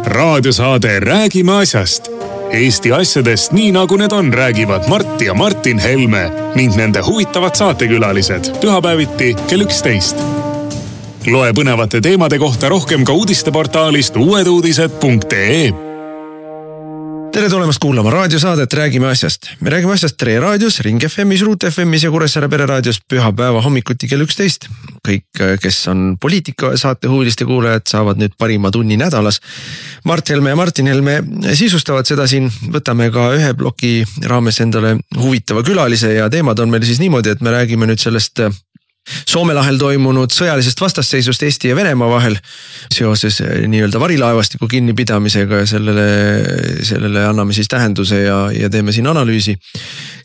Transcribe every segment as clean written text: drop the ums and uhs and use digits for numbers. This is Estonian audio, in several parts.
Raadiosaade Räägime asjast. Eesti asjadest nii nagu need on, räägivad Mart ja Martin Helme ning nende huvitavad saatekülalised pühapäeviti kell 11. Loe põnevate teemade kohta rohkem ka uudisteportaalist uueduudised.ee. Tere tulemast kuulama raadiosaadet Räägime asjast. Me räägime asjast Tre raadios, Ring FM'is, Ruut FM'is ja Kuressaare pereraadios pühapäeva hommikuti kell 11. Kõik, kes on poliitika saate huviliste kuulajad, saavad nüüd parima tunni nädalas. Mart Helme ja Martin Helme sisustavad seda siin. Võtame ka ühe ploki raames endale huvitava külalise ja teemad on meil siis niimoodi, et me räägime nüüd sellest Soome lahel toimunud sõjalisest vastasseisust Eesti ja Venemaa vahel seoses nii-öelda varilaevastiku kinnipidamisega ja sellele anname siis tähenduse ja teeme siin analüüsi.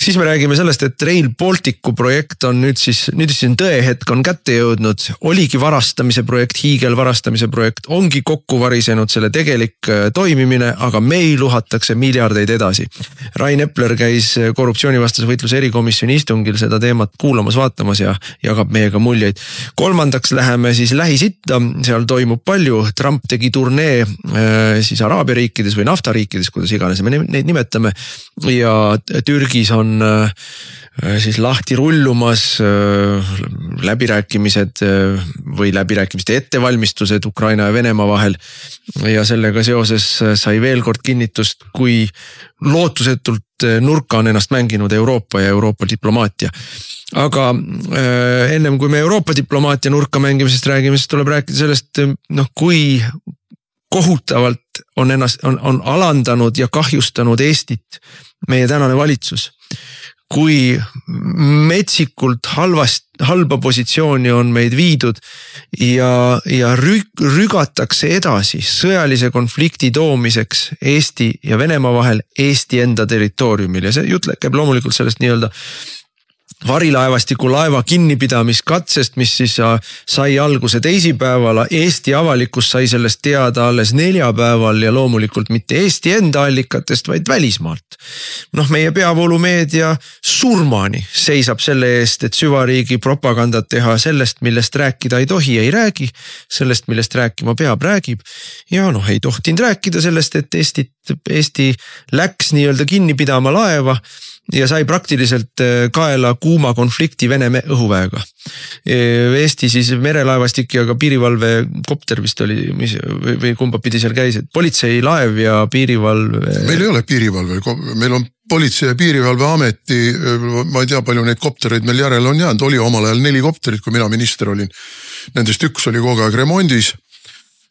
Siis me räägime sellest, et Rail Balticu projekt on nüüd siis tõehetk on kätte jõudnud. Oligi varastamise projekt, hiigelvarastamise projekt, ongi kokku varisenud selle tegelik toimimine, aga meil uhatakse miljardeid edasi. Rain Epler käis korruptsioonivastase võitluse erikomisjoni istungil seda teemat kuulamas, vaatamas ja jagab meiega muljeid. Kolmandaks läheme siis Lähis-Itta, seal toimub palju. Trump tegi turnee siis Araabia riikides või naftariikides, kuidas iganes me neid nimetame. Ja Türgis on siis lahti rullumas läbirääkimised või läbirääkimiste ettevalmistused Ukraina ja Venemaa vahel. Ja sellega seoses sai veel kord kinnitust, kui lootusetult nurka on ennast mänginud Euroopa ja Euroopa diplomaatia. Aga ennem kui me Euroopa diplomaatia nurka mängimisest räägime, siis tuleb rääkida sellest, kui kohutavalt on alandanud ja kahjustanud Eestit meie tänane valitsus. Kui metsikult halba positsiooni on meid viidud ja rügatakse edasi sõjalise konflikti toomiseks Eesti ja Venemaa vahel Eesti enda territooriumil. Ja see jutt käib loomulikult sellest nii-öelda varilaevastiku laeva kinnipidamiskatsest, mis siis sai alguse teisipäeval. Eesti avalikkus sai sellest teada alles neljapäeval ja loomulikult mitte Eesti enda allikatest, vaid välismaalt. Meie peavoolumeedia surmani seisab selle eest, et süvariigi propagandat teha sellest, millest rääkida ei tohi, ei räägi. Sellest, millest rääkima peab, räägib. Ja ei tohtinud rääkida sellest, et Eesti läks nii-öelda kinni pidama laeva ja sai praktiliselt kaela kuuma konflikti Vene õhuväega. Eesti siis merelaevastik ja ka piirivalve kopter vist oli, või kumba pidi seal käis, et politseilaev ja piirivalve. Meil ei ole piirivalve, meil on politsei- ja piirivalveameti, ma ei tea palju neid koptereid meil järele on jäänud, oli omal ajal 4 kopterit, kui mina minister olin. Nendest üks oli kogu aeg remondis.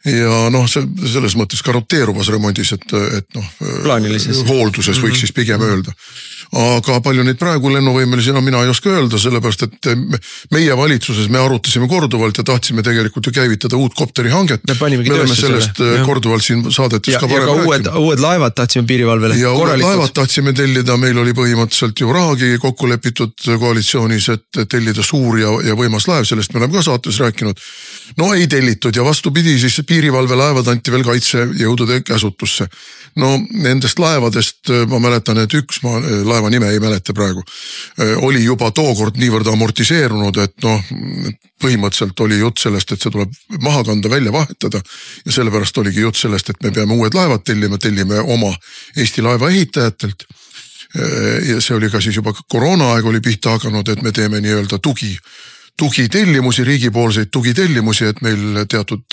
Ja selles mõttes ka roteeruvas remondis, et hoolduses võiks siis pigem öelda. Aga palju neid praegu lennuvõimelisi mina ei oska öelda, sellepärast, et meie valitsuses me arutasime korduvalt ja tahtsime tegelikult ju käivitada uut kopterihanget. Me oleme sellest korduvalt siin saadetes ka varem rääkinud. Ja uued laevad tahtsime piirivalvele. Ja uued laevad tahtsime tellida, meil oli põhimõtteliselt ju rahagi kokku lepitud koalitsioonis, et tellida suur ja võimas laev, sellest me oleme ka saates rääkinud. Ei tellitud ja vastupidi, siis piirivalvelaevad anti veel kaitsejõudude käsutusse. Nendest laevadest ma mäletan, et üks laeva nime ei mäleta praegu, oli juba tookord niivõrd amortiseerunud, et põhimõtteliselt oli jutt sellest, et see tuleb maha kanda, välja vahetada ja sellepärast oligi jutt sellest, et me peame uued laevad tellime oma Eesti laeva ehitajatelt. Ja see oli ka siis juba koroonaaeg oli pihta hakanud, et me teeme nii-öelda tugitellimusi, riigipoolseid tugitellimusi, et meil teatud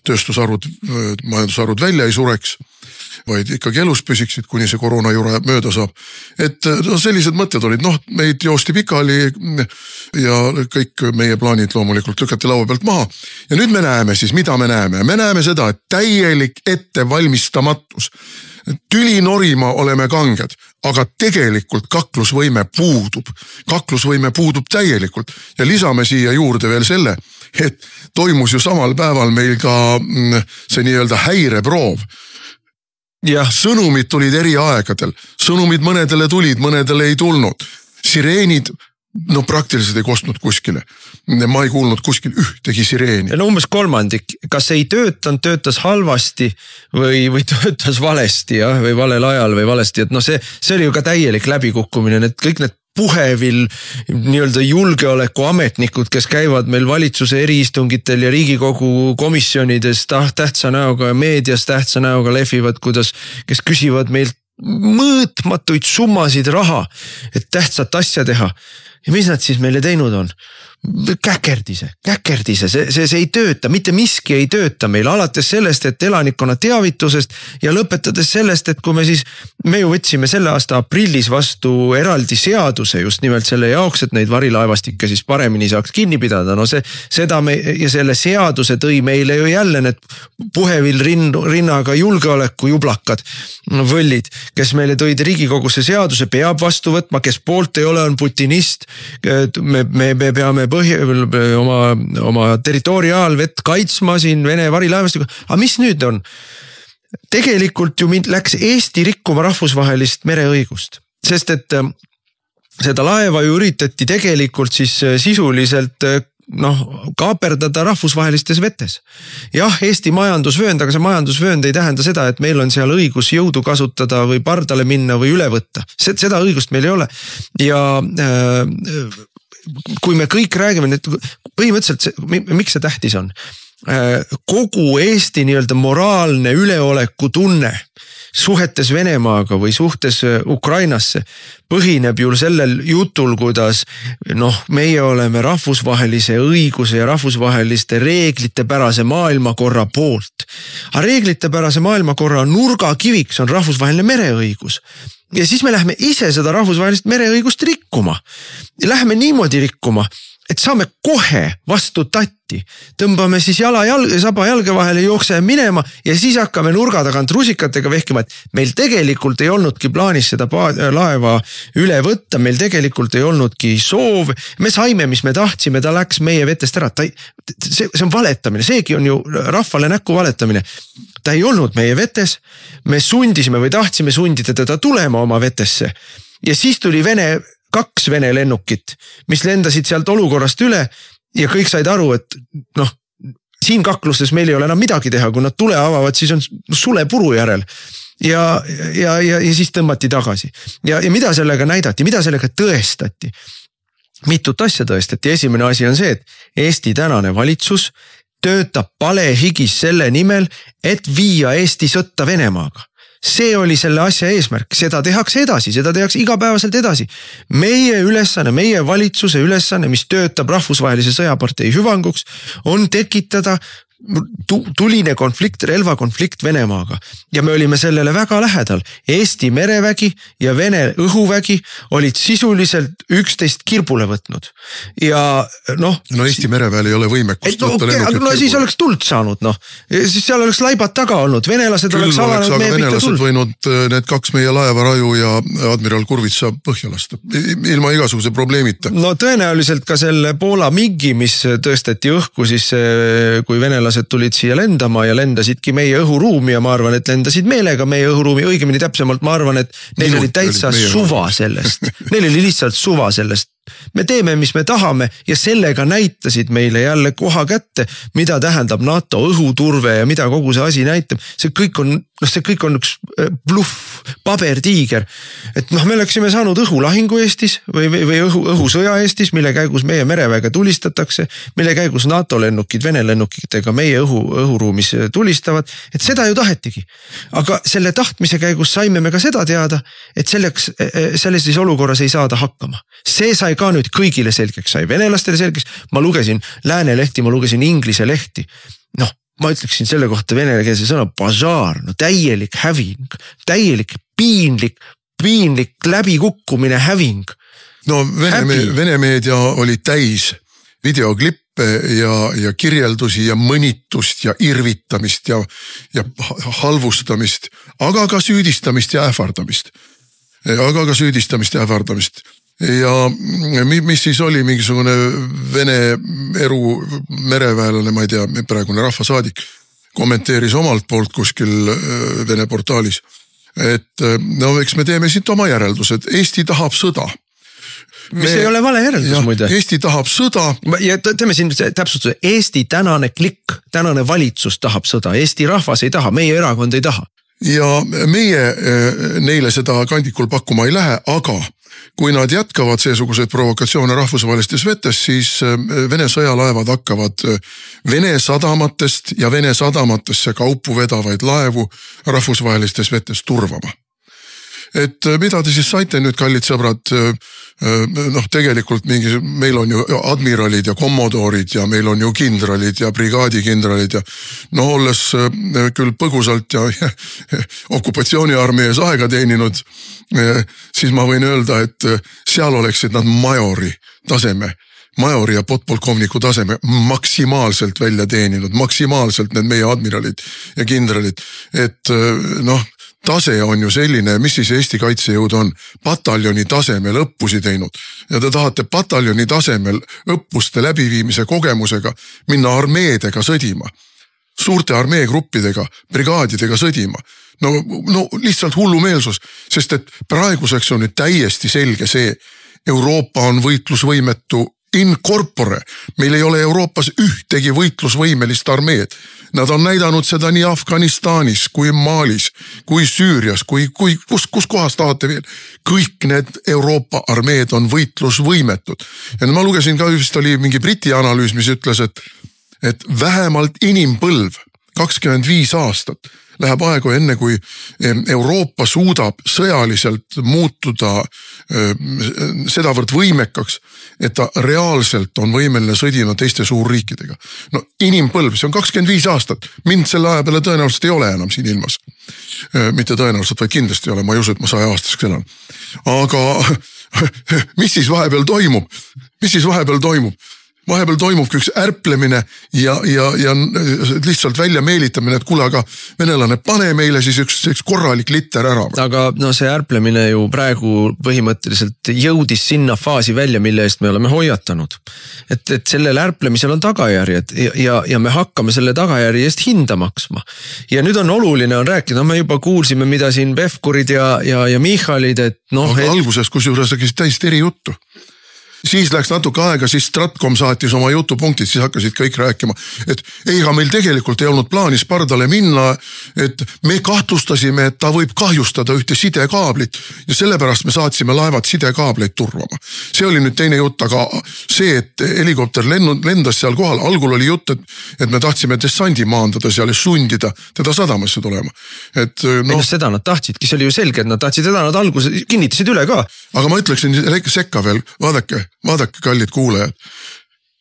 tööstusarvud, majandusarvud välja ei sureks, vaid ikkagi elus püsiksid, kuni see koroonajura mööda saab. Et sellised mõtted olid, meid joosti pikali ja kõik meie plaanid loomulikult lükati laua pealt maha. Ja nüüd me näeme siis, mida me näeme? Me näeme seda, et täielik ettevalmistamatus. Tüli norima oleme kanged, aga tegelikult kaklusvõime puudub. Kaklusvõime puudub täielikult ja lisame siia juurde veel selle, et toimus ju samal päeval meil ka see nii-öelda häireproov. Ja sõnumid tulid eri aegadel. Sõnumid mõnedele tulid, mõnedele ei tulnud. Sireenid praktiliselt ei kostnud kuskile. Ma ei kuulnud kuskil ühtegi sireeni. Umbes kolmandik. Kas ei töötas halvasti või töötas valesti või valel ajal või valesti. Et see oli ju ka täielik läbikukkumine. Kõik need Puhevil nii-öelda julgeolekuametnikud, kes käivad meil valitsuse eriistungitel ja Riigikogu komisjonides tähtsa näoga ja meedias tähtsa näoga lehvivad, kes küsivad meilt mõõtmatuid summasid raha, et tähtsat asja teha. Ja mis nad siis meile teinud on? Käkerdise, see ei tööta, mitte miski ei tööta meil, alates sellest, et elanikkonna teavitusest ja lõpetades sellest, et kui me ju võtsime selle aasta aprillis vastu eraldi seaduse just nimelt selle jaoks, et neid varilaevastikke siis paremini saaks kinni pidada, no seda me ja selle seaduse tõi meile ju jälle need Puhevil rinnaga julgeoleku jublakad, võllid, kes meile tõid Riigikogusse seaduse, peab vastu võtma, kes poolt ei ole, on putinist, me peame oma territoriaalvett kaitsma siin Vene varilaevastiku. Aga mis nüüd on? Tegelikult ju läks Eesti rikkuma rahvusvahelist mereõigust, sest et seda laeva ju üritati tegelikult siis sisuliselt kaaperdada rahvusvahelistes vetes. Jah, Eesti majandusvöönd, aga see majandusvöönd ei tähenda seda, et meil on seal õigus jõudu kasutada või pardale minna või üle võtta. Seda õigust meil ei ole. Ja kui me kõik räägime, et põhimõtteliselt, miks see tähtis on? Kogu Eesti nii-öelda moraalne üleoleku tunne suhetes Venemaaga või suhtes Ukrainasse põhineb ju sellel jutul, kuidas meie oleme rahvusvahelise õiguse ja rahvusvaheliste reeglitepärase maailmakorra poolt. Aga reeglitepärase maailmakorra nurgakiviks on rahvusvaheline mereõigus. Ja siis me lähme ise seda rahvusvahelist mereõigust rikkuma. Ja lähme niimoodi rikkuma, et saame kohe vastu tatti. Tõmbame siis saba jalge vahele, jookseme minema ja siis hakkame nurga tagant rusikatega vehkima, et meil tegelikult ei olnudki plaanis seda laeva üle võtta, meil tegelikult ei olnudki soov. Me saime, mis me tahtsime, ta läks meie vetest ära. See on valetamine, seegi on ju rahvale näkku valetamine. Ta ei olnud meie vetes, me sundisime või tahtsime sundida teda tulema oma vetesse ja siis tuli kaks Vene lennukit, mis lendasid sealt olukorrast üle ja kõik said aru, et siin kaklustes meil ei ole enam midagi teha, kui nad tule avavad, siis on sule puru järel ja siis tõmmati tagasi. Ja mida sellega näidati, mida sellega tõestati? Mitut asja tõestati. Esimene asi on see, et Eesti tänane valitsus töötab palehigis selle nimel, et viia Eesti sõtta Venemaaga. See oli selle asja eesmärk, seda tehakse edasi, seda tehakse igapäevaselt edasi. Meie ülesanne, meie valitsuse ülesanne, mis töötab rahvusvahelise sõjapartei hüvanguks, on tekitada tuline konflikt, relvakonflikt Venemaaga. Ja me olime sellele väga lähedal. Eesti merevägi ja Vene õhuvägi olid sisuliselt 11 kirbule võtnud. Ja No Eesti mereväel ei ole võimekust võtta lennukit kirbule. Siis oleks tuld saanud, Siis seal oleks laibad taga olnud. Venelased oleks avanud meie mitte tuld. Venelased võinud need kaks meie laeva Raju ja admiral Kurvitsa põhja lasta. Ilma igasuguse probleemita. Tõenäoliselt ka selle Poola Migi, mis tõsteti õhku siis, kui venelased tulid siia lendama ja lendasidki meie õhuruumi ja ma arvan, et lendasid meelega meie õhuruumi, õigemini täpsemalt ma arvan, et neil oli täitsa suva sellest. Neil oli lihtsalt suva sellest. Me teeme, mis me tahame ja sellega näitasid meile jälle koha kätte, mida tähendab NATO õhuturve ja mida kogu see asi näitab. See kõik on üks bluff, pabertiiger. Et me oleksime saanud õhulahingu Eestis või õhusõja Eestis, mille käigus meie mereväge tulistatakse, mille käigus NATO lennukid Vene lennukitega meie õhuruumis tulistavad, et seda ju tahetigi. Aga selle tahtmise käigus saime me ka seda teada, et selles olukorras ei saada hakkama. See sai ka nüüd kõigile selgeks, sai venelastele selgeks. Ma lugesin lääne lehti, ma lugesin inglise lehti. Ma ütleksin selle kohta venekeelse sõna bažaar, täielik häving, täielik piinlik läbikukkumine häving. Vene meedia oli täis videoklippe ja kirjeldusi ja mõnitust ja irvitamist ja halvustamist, aga ka süüdistamist ja ähvardamist. Ja mis siis oli mingisugune Vene eru mereväelane, ma ei tea, praegune rahvasaadik, kommenteeris omalt poolt kuskil Vene portaalis, et eks me teeme siit oma järeldused. Eesti tahab sõda. Mis ei ole vale järeldus muide. Eesti tahab sõda. Ja teeme siin täpsustuse. Eesti tänane klikk, tänane valitsus tahab sõda. Eesti rahvas ei taha, meie erakond ei taha. Ja meie neile seda kandikul pakkuma ei lähe, aga kui nad jätkavad seesuguseid provokatsioone rahvusvahelistes vetes, siis Vene sõjalaevad hakkavad Vene sadamatest ja Vene sadamatesse kaupu vedavaid laevu rahvusvahelistes vetes turvama. Et mida te siis saite nüüd, kallid sõbrad, tegelikult meil on ju admiralid ja kommodoorid ja meil on ju kindralid ja brigaadikindralid ja olles küll põgusalt ja okupatsiooniarmees aega teeninud, siis ma võin öelda, et seal oleksid nad majori ja podpolkovniku taseme maksimaalselt välja teeninud, maksimaalselt need meie admiralid ja kindralid, et tase on ju selline, mis siis Eesti kaitsejõud on pataljoni tasemel õppusi teinud ja te tahate pataljoni tasemel õppuste läbiviimise kogemusega minna armeedega sõdima, suurte armeegruppidega, brigaadidega sõdima. No lihtsalt hullumeelsus, sest et praeguseks on nüüd täiesti selge see, Euroopa on võitlusvõimetu in corpore, meil ei ole Euroopas ühtegi võitlusvõimelist armeed. Nad on näidanud seda nii Afganistanis, kui Malis, kui Süürias, kus kohas tahate veel. Kõik need Euroopa armeed on võitlusvõimetud. Ja ma lugesin ka, vist oli mingi Briti analüüs, mis ütles, et vähemalt inimpõlv, 25 aastat, läheb aegu enne, kui Euroopa suudab sõjaliselt muutuda sedavõrd võimekaks, et ta reaalselt on võimeline sõdima teiste suurriikidega. Inimpõlv, see on 25 aastat. Mind selle aja peale tõenäoliselt ei ole enam siin ilmas. Mitte tõenäoliselt, vaid kindlasti ei ole. Ma ei usu, et ma 100 aastaseks elan. Aga mis siis vahepeal toimub? Vahepeal toimub üks ärplemine ja lihtsalt välja meelitamine, et kuule, aga venelane, pane meile siis üks korralik liter ära. Aga see ärplemine ju praegu põhimõtteliselt jõudis sinna faasi välja, mille eest me oleme hoiatanud. Et sellel ärplemisel on tagajärjed ja me hakkame selle tagajärje eest hinda maksma. Ja nüüd on oluline rääkida, me juba kuulsime, mida siin Pevkurid ja Michalid, et Aga alguses, kusjuures täiesti eri juttu. Siis läks natuke aega, siis Stratcom saatis oma jutupunktid, siis hakkasid kõik rääkima, et eiga meil tegelikult ei olnud plaanis pardale minna, et me kahtlustasime, et ta võib kahjustada ühte sidekaablit ja sellepärast me saatsime laevad sidekaableid turvama. See oli nüüd teine jutt, aga see, et helikopter lendas seal kohal, algul oli jutt, et me tahtsime dessandi maandada seal ja sundida teda sadamasse tulema. Seda nad tahtsidki, see oli ju selge, et nad tahtsid seda, nad alguses kinnitasid üle ka. Aga ma ütleksin sekka veel, vaadake, kallid kuulajad.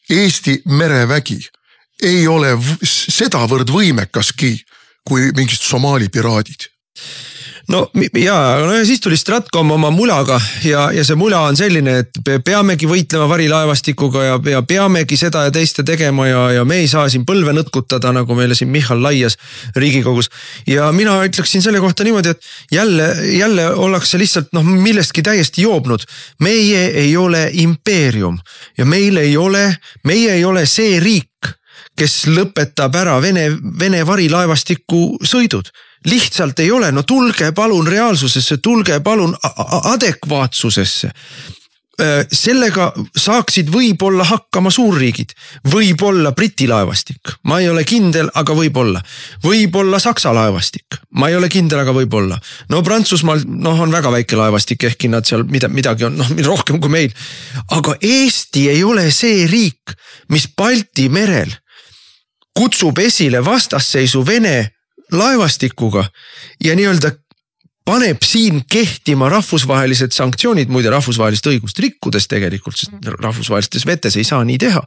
Eesti merevägi ei ole sedavõrd võimekaski kui mingid Somaali piraadid. Ja siis tuli Stratcom oma mulaga ja see mula on selline, et peamegi võitlema varilaevastikuga ja peamegi seda ja teiste tegema ja me ei saa siin põlve nõtkutada, nagu meile siin Michal laias Riigikogus. Ja mina ütleksin selle kohta niimoodi, et jälle ollakse lihtsalt millestki täiesti joobnud. Meie ei ole impeerium ja meie ei ole see riik, kes lõpetab ära Vene varilaevastiku sõidud. Lihtsalt ei ole, tulge palun reaalsusesse, tulge palun adekvaatsusesse. Sellega saaksid võib-olla hakkama suurriigid, võib-olla Briti laevastik, ma ei ole kindel, aga võib-olla Saksa laevastik, ma ei ole kindel, aga võib-olla. Prantsusmaal on väga väike laevastik, ehkki nad seal midagi on rohkem kui meil, aga Eesti ei ole see riik, mis Balti merel kutsub esile vastasseisu Vene laevastikuga ja nii-öelda paneb siin kehtima rahvusvahelised sanktsioonid, muide rahvusvahelist õigust rikkudes tegelikult, sest rahvusvahelistes vetes ei saa nii teha.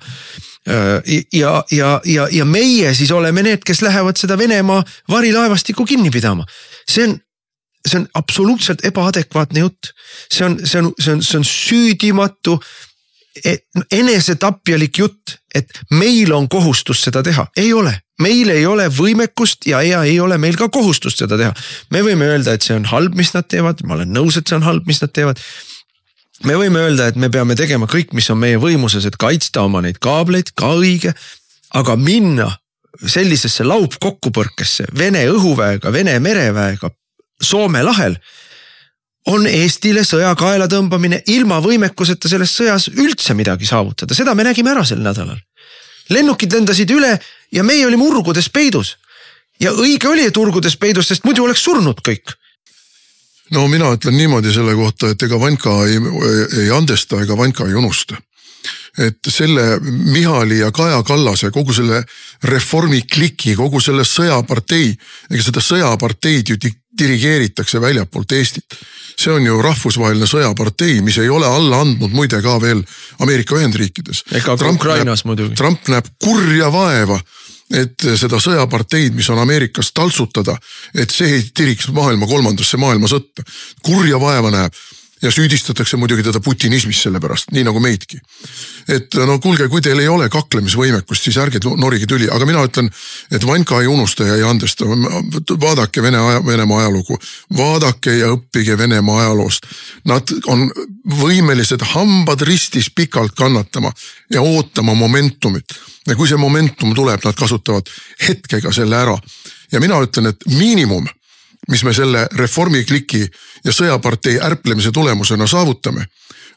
Ja meie siis oleme need, kes lähevad seda Venemaa varilaevastikku kinni pidama. See on absoluutselt ebaadekvaatne jutt. See on süüdimatu, enesetapjalik jutt, et meil on kohustus seda teha. Ei ole. Meil ei ole võimekust ja ei ole meil ka kohustust seda teha. Me võime öelda, et see on halb, mis nad teevad. Ma olen nõus, et see on halb, mis nad teevad. Me võime öelda, et me peame tegema kõik, mis on meie võimuses, et kaitsta oma neid kaableid, ka õige. Aga minna sellisesse laupkokkupõrkesse Vene õhuväega, Vene mereväega Soome lahel on Eestile sõja kaela tõmbamine ilma võimekuseta selles sõjas üldse midagi saavutada. Seda me nägime ära sel nädalal. Lennukid lendasid üle ja meie olime urgudes peidus. Ja õige oli, et urgudes peidus, sest muidu oleks surnud kõik. No mina ütlen niimoodi selle kohta, et ega Vanka ei andesta, ega Vanka ei unusta. Et selle Michali ja Kaja Kallase, kogu selle reformi kliki, kogu selle sõjapartei, ega seda sõjaparteid ju dirigeeritakse väljapoolt Eestit. See on ju rahvusvaheline sõjapartei, mis ei ole alla andnud muide ka veel Ameerika Ühendriikides. Ega Ukrainas muidugi. Trump näeb kurja vaeva, et seda sõjaparteid, mis on Ameerikas taltsutada, et see ei tiriks maailma 3. maailmasõtta. Kurja vaeva näeb ja süüdistatakse muidugi teda putinismis selle pärast, nii nagu meidki. Et no kuulge, kui teil ei ole kaklemisvõimekust, siis ärge norigi tüli, aga mina ütlen, et Vanka ei unusta ja ei andesta. Vaadake Venemaa ajalugu, vaadake ja õppige Venemaa ajaloost. Nad on võimelised hambad ristis pikalt kannatama ja ootama momentumit. Ja kui see momentum tuleb, nad kasutavad hetkega selle ära. Ja mina ütlen, et miinimum, mis me selle reformikliki ja sõjapartei ärplemise tulemusena saavutame,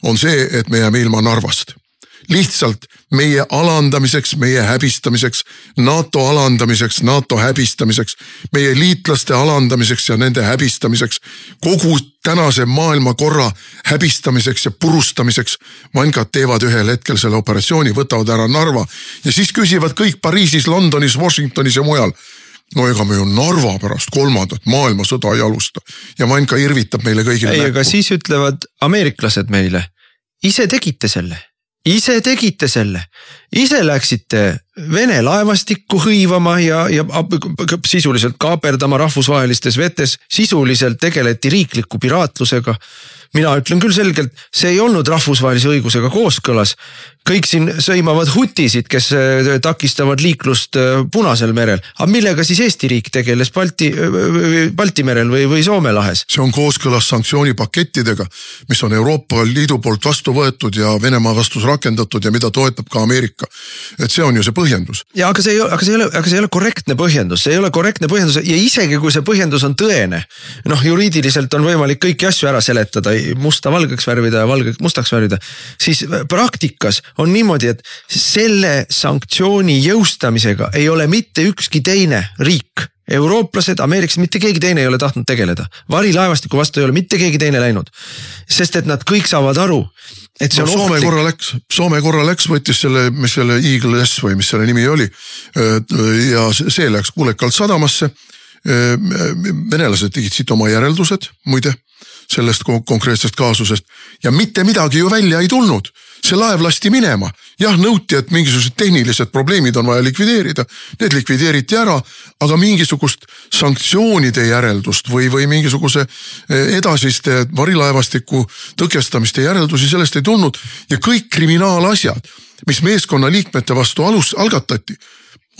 on see, et me jääme ilma Narvast. Lihtsalt meie alandamiseks, meie häbistamiseks, NATO alandamiseks, NATO häbistamiseks, meie liitlaste alandamiseks ja nende häbistamiseks, kogu tänase maailmakorra häbistamiseks ja purustamiseks. Vankad teevad ühel hetkel selle operatsiooni, võtavad ära Narva ja siis küsivad kõik Pariisis, Londonis, Washingtonis ja mujal. No ega me ju Narva pärast 3. maailmasõda ei alusta ja Vanka irvitab meile kõigile näkku. Aga siis ütlevad ameeriklased meile, ise tegite selle. Ise läksite Vene laevastikku hõivama ja sisuliselt kaaperdama rahvusvahelistes vetes, sisuliselt tegeleti riikliku piraatlusega. Mina ütlen küll selgelt, see ei olnud rahvusvahelise õigusega kooskõlas. Kõik siin sõimavad hutisid, kes takistavad liiklust Punasel merel. Aga millega siis Eesti riik tegeles Balti merel või Soome lahes? See on kooskõlas sanktsioonipakettidega, mis on Euroopa Liidu poolt vastu võetud ja Venemaa vastus rakendatud ja mida toetab ka Ameerika. Et see on ju see põhjendus. Ja aga see ei ole korrektne põhjendus. See ei ole korrektne põhjendus ja isegi kui see põhjendus on tõene, juriidiliselt on võimalik kõiki asju ära seletada, musta valgeks värvida ja valgeks mustaks värvida, siis praktikas on niimoodi, et selle sanktsiooni jõustamisega ei ole mitte ükski teine riik, eurooplased, ameeriklased, mitte keegi teine ei ole tahtnud tegeleda. Varilaevastiku vastu ei ole mitte keegi teine läinud, sest et nad kõik saavad aru, et see on ohtlik. Soome korra läks, võttis selle Eagle S või mis selle nimi oli ja see läks kuulekalt sadamasse. Venelased tegid siit oma järeldused, muide, sellest konkreetsest kaasusest ja mitte midagi ju välja ei tulnud. See laev lasti minema. Jah, nõuti, et mingisugused tehnilised probleemid on vaja likvideerida. Need likvideeriti ära, aga mingisugust sanktsioonide järeldust või mingisuguse edasiste varilaevastiku tõkestamiste järeldusi sellest ei tulnud. Ja kõik kriminaalasjad, mis meeskonna liikmete vastu algatati,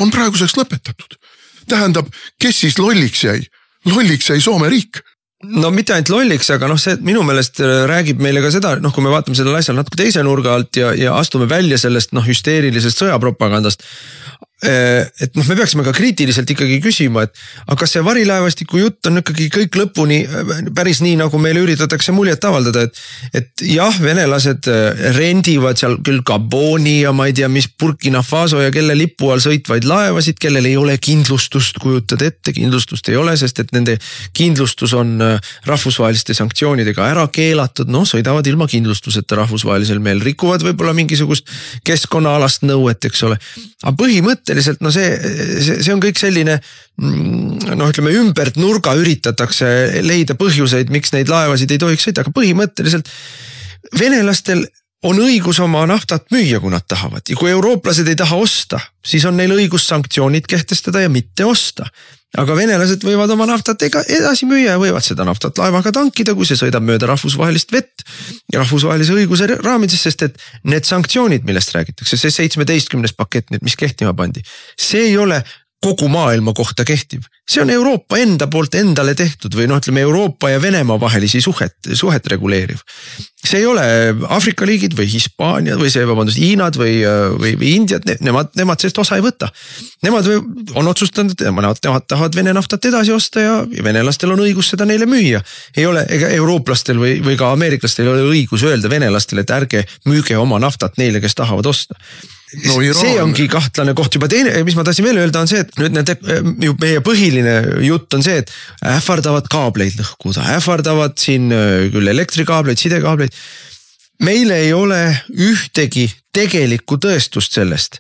on praeguseks lõpetatud. Tähendab, kes siis lolliks jäi? Lolliks jäi Soome riik. No mitte ainult lolliks, aga see minu meelest räägib meile ka seda, kui me vaatame sellele asjale natuke teise nurga alt ja astume välja sellest hüsteerilisest sõjapropagandast. Et me peaksime ka kriitiliselt ikkagi küsima, et aga kas see varilaevastiku jutt on ikkagi kõik lõpuni päris nii, nagu meile üritatakse muljet avaldada, et jah, venelased rendivad seal küll Gaboni ja ma ei tea, mis Burkina Faso ja kelle lipu all sõitvaid laevasid, kellel ei ole kindlustust, kujutad ette, kindlustust ei ole, sest et nende kindlustus on rahvusvaheliste sanktsioonidega ära keelatud, sõidavad ilma kindlustuseta rahvusvahelisel meel, rikuvad võib-olla mingisugust keskkonnaalast nõuet, eks ole. Aga põhimõtteliselt see on kõik selline, ütleme ümbert nurga üritatakse leida põhjuseid, miks neid laevasid ei tohiks sõita, aga põhimõtteliselt venelastel on õigus oma naftat müüa, kui nad tahavad. Ja kui eurooplased ei taha osta, siis on neil õigus sanktsioonid kehtestada ja mitte osta. Aga venelased võivad oma naftat edasi müüa ja võivad seda naftat laevaga tankida, kui see sõidab mööda rahvusvahelist vett ja rahvusvahelise õiguse raamides, sest et need sanktsioonid, millest räägitakse, see 17. pakett, mis kehtima pandi, see ei ole kogu maailma kohta kehtiv. See on Euroopa enda poolt endale tehtud või ütleme Euroopa ja Venemaa vahelisi suhet reguleeriv. see ei ole Aafrika riigid või Hispaania või Hiinad või Indiad, nemad sellest osa ei võta. Nemad on otsustanud, et nemad tahavad Vene naftat edasi osta ja venelastel on õigus seda neile müüa. Ei ole, ega eurooplastel või ka ameeriklastel ei ole õigus öelda venelastele, et ärge müüge oma naftat neile, kes tahavad osta. No, see ongi kahtlane koht juba teine, mis ma tahtsin veel öelda on see, et nüüd meie põhiline jutt on see, et ähvardavad kaableid lõhkuda, ähvardavad siin küll elektrikaableid, sidekaableid. Meil ei ole ühtegi tegelikku tõestust sellest,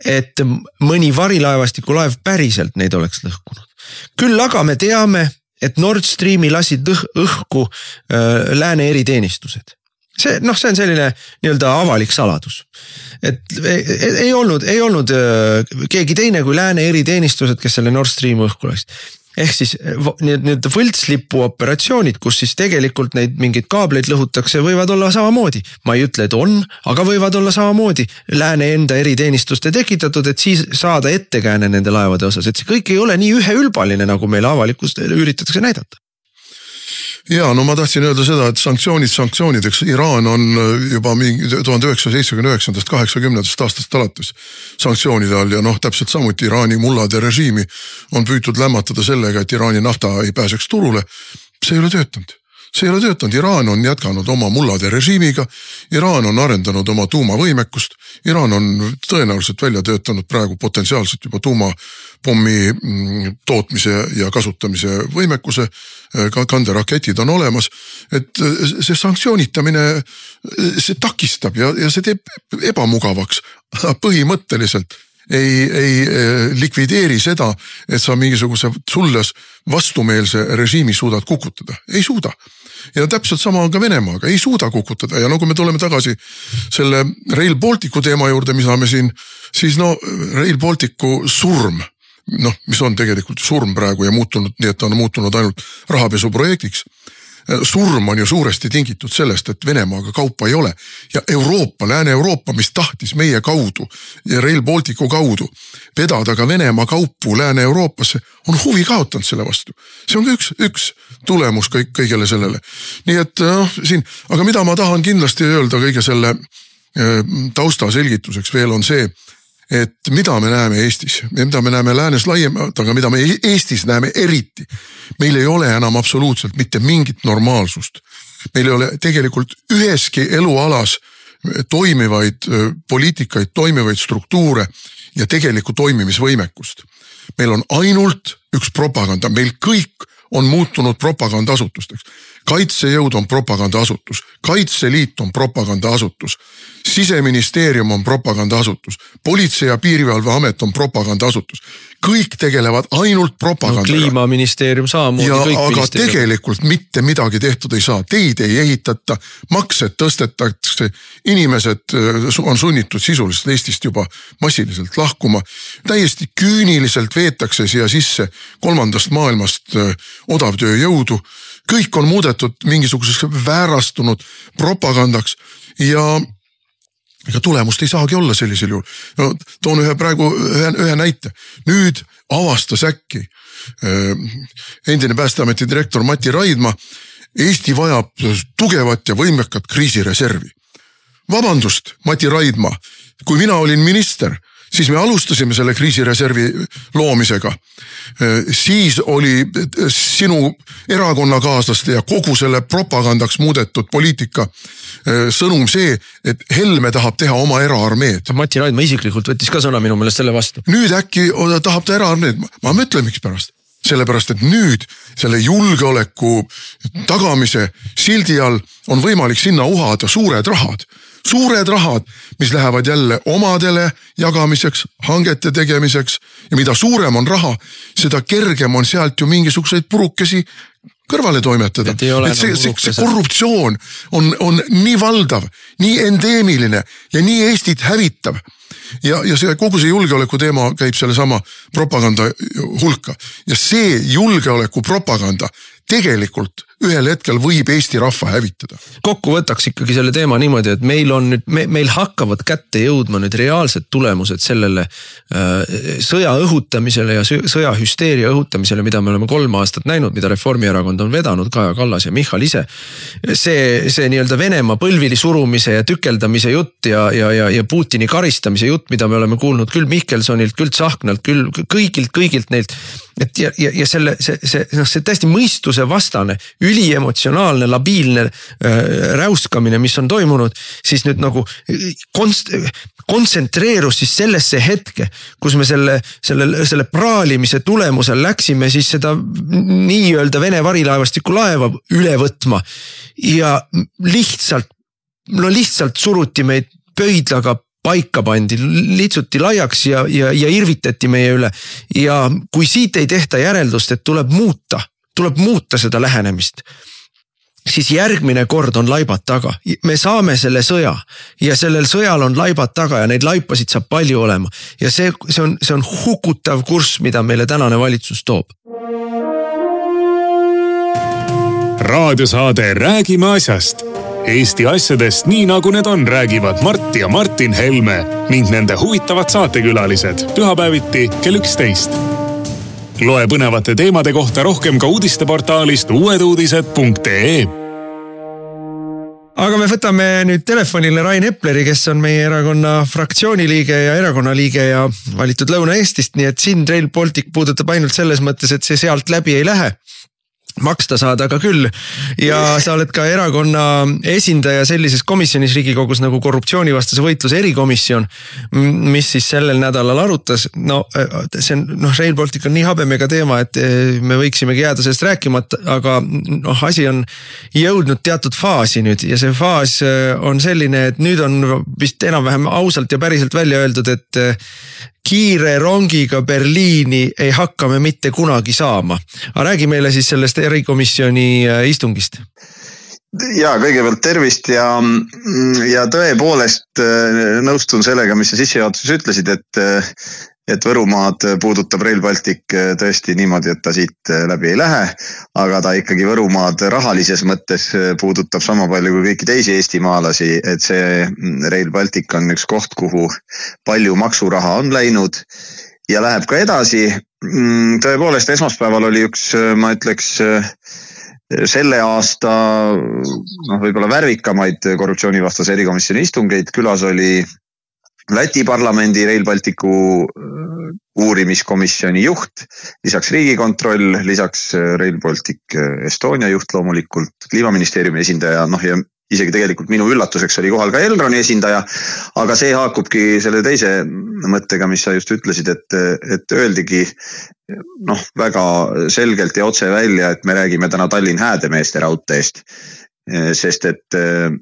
et mõni varilaevastiku laev päriselt neid oleks lõhkunud. Küll aga me teame, et Nord Streami lasid õhku lääne eriteenistused. See on selline nii-öelda avalik saladus, et ei olnud keegi teine kui lääne eriteenistused, kes selle Nord Stream õhku läksid. Ehk siis need võltslipu operatsioonid, kus siis tegelikult neid mingeid kaableid lõhutakse, võivad olla samamoodi. Ma ei ütle, et on, aga võivad olla samamoodi lääne enda eriteenistuste tekitatud, et siis saada ettekääne nende laevade osas. Et see kõik ei ole nii üheülbaline, nagu meil avalikust üritatakse näidata. Ja, no ma tahtsin öelda seda, et sanktsioonideks Iraan on juba 1979-80 aastast alates sanktsioonide all ja täpselt samuti Iraani mullade režiimi on püütud lämmatada sellega, et Iraani nafta ei pääseks turule. See ei ole töötanud. Iraan on jätkanud oma mullade režiimiga, Iraan on arendanud oma tuumavõimekust, Iraan on tõenäoliselt välja töötanud praegu potentsiaalselt juba tuumapommi tootmise ja kasutamise võimekuse, kanderaketid on olemas, et see sanktsioonitamine, see takistab ja see teeb ebamugavaks põhimõtteliselt. Ei likvideeri seda, et sa mingisuguse sulles vastumeelse režiimi suudad kukutada. Ei suuda. Ja täpselt sama on ka Venemaaga. Ei suuda kukutada. Ja kui me tuleme tagasi selle Rail Balticu teema juurde, mida me siin, siis Rail Balticu surm, mis on tegelikult surm praegu ja muutunud, nii et ta on muutunud ainult rahapesuprojektiks. Surm on ju suuresti tingitud sellest, et Venemaaga kaupa ei ole ja Euroopa, Lääne-Euroopa, mis tahtis meie kaudu ja Rail Balticu kaudu vedada ka Venemaa kaupu Lääne-Euroopasse, on huvi kaotanud selle vastu. See on ka üks tulemus kõigele sellele. Nii et siin, aga mida ma tahan kindlasti öelda kõige selle tausta selgituseks veel on see, et mida me näeme Eestis, mida me näeme läänes laiemalt, aga mida me Eestis näeme eriti. Meil ei ole enam absoluutselt mitte mingit normaalsust. Meil ei ole tegelikult üheski elualas toimivaid poliitikaid, toimivaid struktuure ja tegelikku toimimisvõimekust. Meil on ainult üks propaganda, meil kõik on muutunud propagandaasutusteks. Kaitsejõud on propagandaasutus, Kaitseliit on propagandaasutus, Siseministeerium on propagandaasutus, Politsei- ja Piirivalveamet on propagandaasutus. Kõik tegelevad ainult propagandaga. Kliimaministeerium samamoodi. Aga tegelikult mitte midagi tehtud ei saa. Teid ei ehitata, maksed tõstetakse, inimesed on sunnitud sisuliselt Eestist juba massiliselt lahkuma. Täiesti küüniliselt veetakse siia sisse kolmandast maailmast odavtööjõudu. Kõik on muudetud mingisuguseks väärastunud propagandaks ja tulemust ei saagi olla sellisel juhul. Toon ühe näite. Nüüd avastas äkki endine Päästeameti direktor Mati Raidma, Eesti vajab tugevat ja võimekat kriisireservi. Vabandust, Mati Raidma, kui mina olin minister, siis me alustasime selle kriisireservi loomisega. Siis oli sinu erakonnakaaslaste ja kogu selle propagandaks muudetud poliitika sõnum see, et Helme tahab teha oma eraarmeed. Mati Raidma isiklikult võttis ka sõna minu meelest selle vastu. Nüüd äkki tahab ta eraarmeed. Ma mõtlen miks pärast. Sellepärast, et nüüd selle julgeoleku tagamise sildi all on võimalik sinna uhada suured rahad. Suured rahad, mis lähevad jälle omadele jagamiseks, hangete tegemiseks ja mida suurem on raha, seda kergem on sealt ju mingisuguseid purukesi kõrvale toimetada. Et see korruptsioon on nii valdav, nii endeemiline ja nii Eestit hävitav. Ja see, kogu see julgeoleku teema käib selle sama propaganda hulka. Ja see julgeoleku propaganda tegelikult ühel hetkel võib Eesti rahva hävitada. Kokku võtaks ikkagi selle teema niimoodi, et meil hakkavad kätte jõudma nüüd reaalsed tulemused sellele sõja õhutamisele ja sõjahüsteeria õhutamisele, mida me oleme 3 aastat näinud, mida Reformierakond on vedanud, Kaja Kallas ja Michal ise. See nii-öelda Venemaa põlvili surumise ja tükeldamise jutt ja Putini karistamise jutt, mida me oleme kuulnud küll Mihkelsonilt, küll Tsahknalt, küll kõigilt neilt. Ja see täiesti mõistuse vastane, üliemotsionaalne, labiilne räuskamine, mis on toimunud, siis nüüd nagu kontsentreerus siis sellesse hetke, kus me selle praalimise tulemusel läksime siis seda nii-öelda Vene varilaevastiku laeva üle võtma ja lihtsalt suruti meid pöidlaga paika pandi, litsuti laiaks ja irvitati meie üle. Ja kui siit ei tehta järeldust, et tuleb muuta seda lähenemist, siis järgmine kord on laibad taga. Me saame selle sõja ja sellel sõjal on laibad taga ja neid laipasid saab palju olema. Ja see on hukutav kurss, mida meile tänane valitsus toob. Raadiosaade Räägime asjast. Eesti asjadest nii nagu need on, räägivad Mart ja Martin Helme ning nende huvitavad saatekülalised pühapäeviti kell 11. Loe põnevate teemade kohta rohkem ka uudisteportaalist uueduudised.ee. Aga me võtame nüüd telefonile Rain Epleri, kes on meie erakonna fraktsiooni liige ja erakonna liige ja valitud Lõuna-Eestist, nii et siin Rail Baltic puudutab ainult selles mõttes, et see sealt läbi ei lähe. Maksta saada aga küll ja sa oled ka erakonna esindaja sellises komisjonis Riigikogus nagu korruptsioonivastase võitluse erikomisjon, mis siis sellel nädalal arutas. Rail Baltic on nii habemega teema, et me võiksimegi jääda sellest rääkimata, aga asi on jõudnud teatud faasi nüüd ja see faas on selline, et nüüd on vist enam-vähem ausalt ja päriselt välja öeldud, et kiire rongiga Berliini ei hakka me mitte kunagi saama. Aga räägi meile siis sellest erikomisjoni istungist. Ja kõigepealt tervist ja tõepoolest nõustun sellega, mis sa sissejuhatuses ütlesid, et Võrumaad puudutab Rail Baltic tõesti niimoodi, et ta siit läbi ei lähe, aga ta ikkagi Võrumaad rahalises mõttes puudutab sama palju kui kõiki teisi eestimaalasi, et see Rail Baltic on üks koht, kuhu palju maksuraha on läinud ja läheb ka edasi. Tõepoolest esmaspäeval oli üks, ma ütleks, selle aasta võib-olla värvikamaid korruptsioonivastase erikomisjoni istungeid. Külas oli Läti parlamendi Rail Balticu uurimiskomisjoni juht, lisaks Riigikontroll, lisaks Rail Baltic Estonia juht loomulikult, Kliimaministeeriumi esindaja, ja isegi tegelikult minu üllatuseks oli kohal ka Elroni esindaja, aga see haakubki selle teise mõttega, mis sa just ütlesid, et öeldigi väga selgelt ja otse välja, et me räägime täna Tallinn-Häädemeeste raudteest. Sest et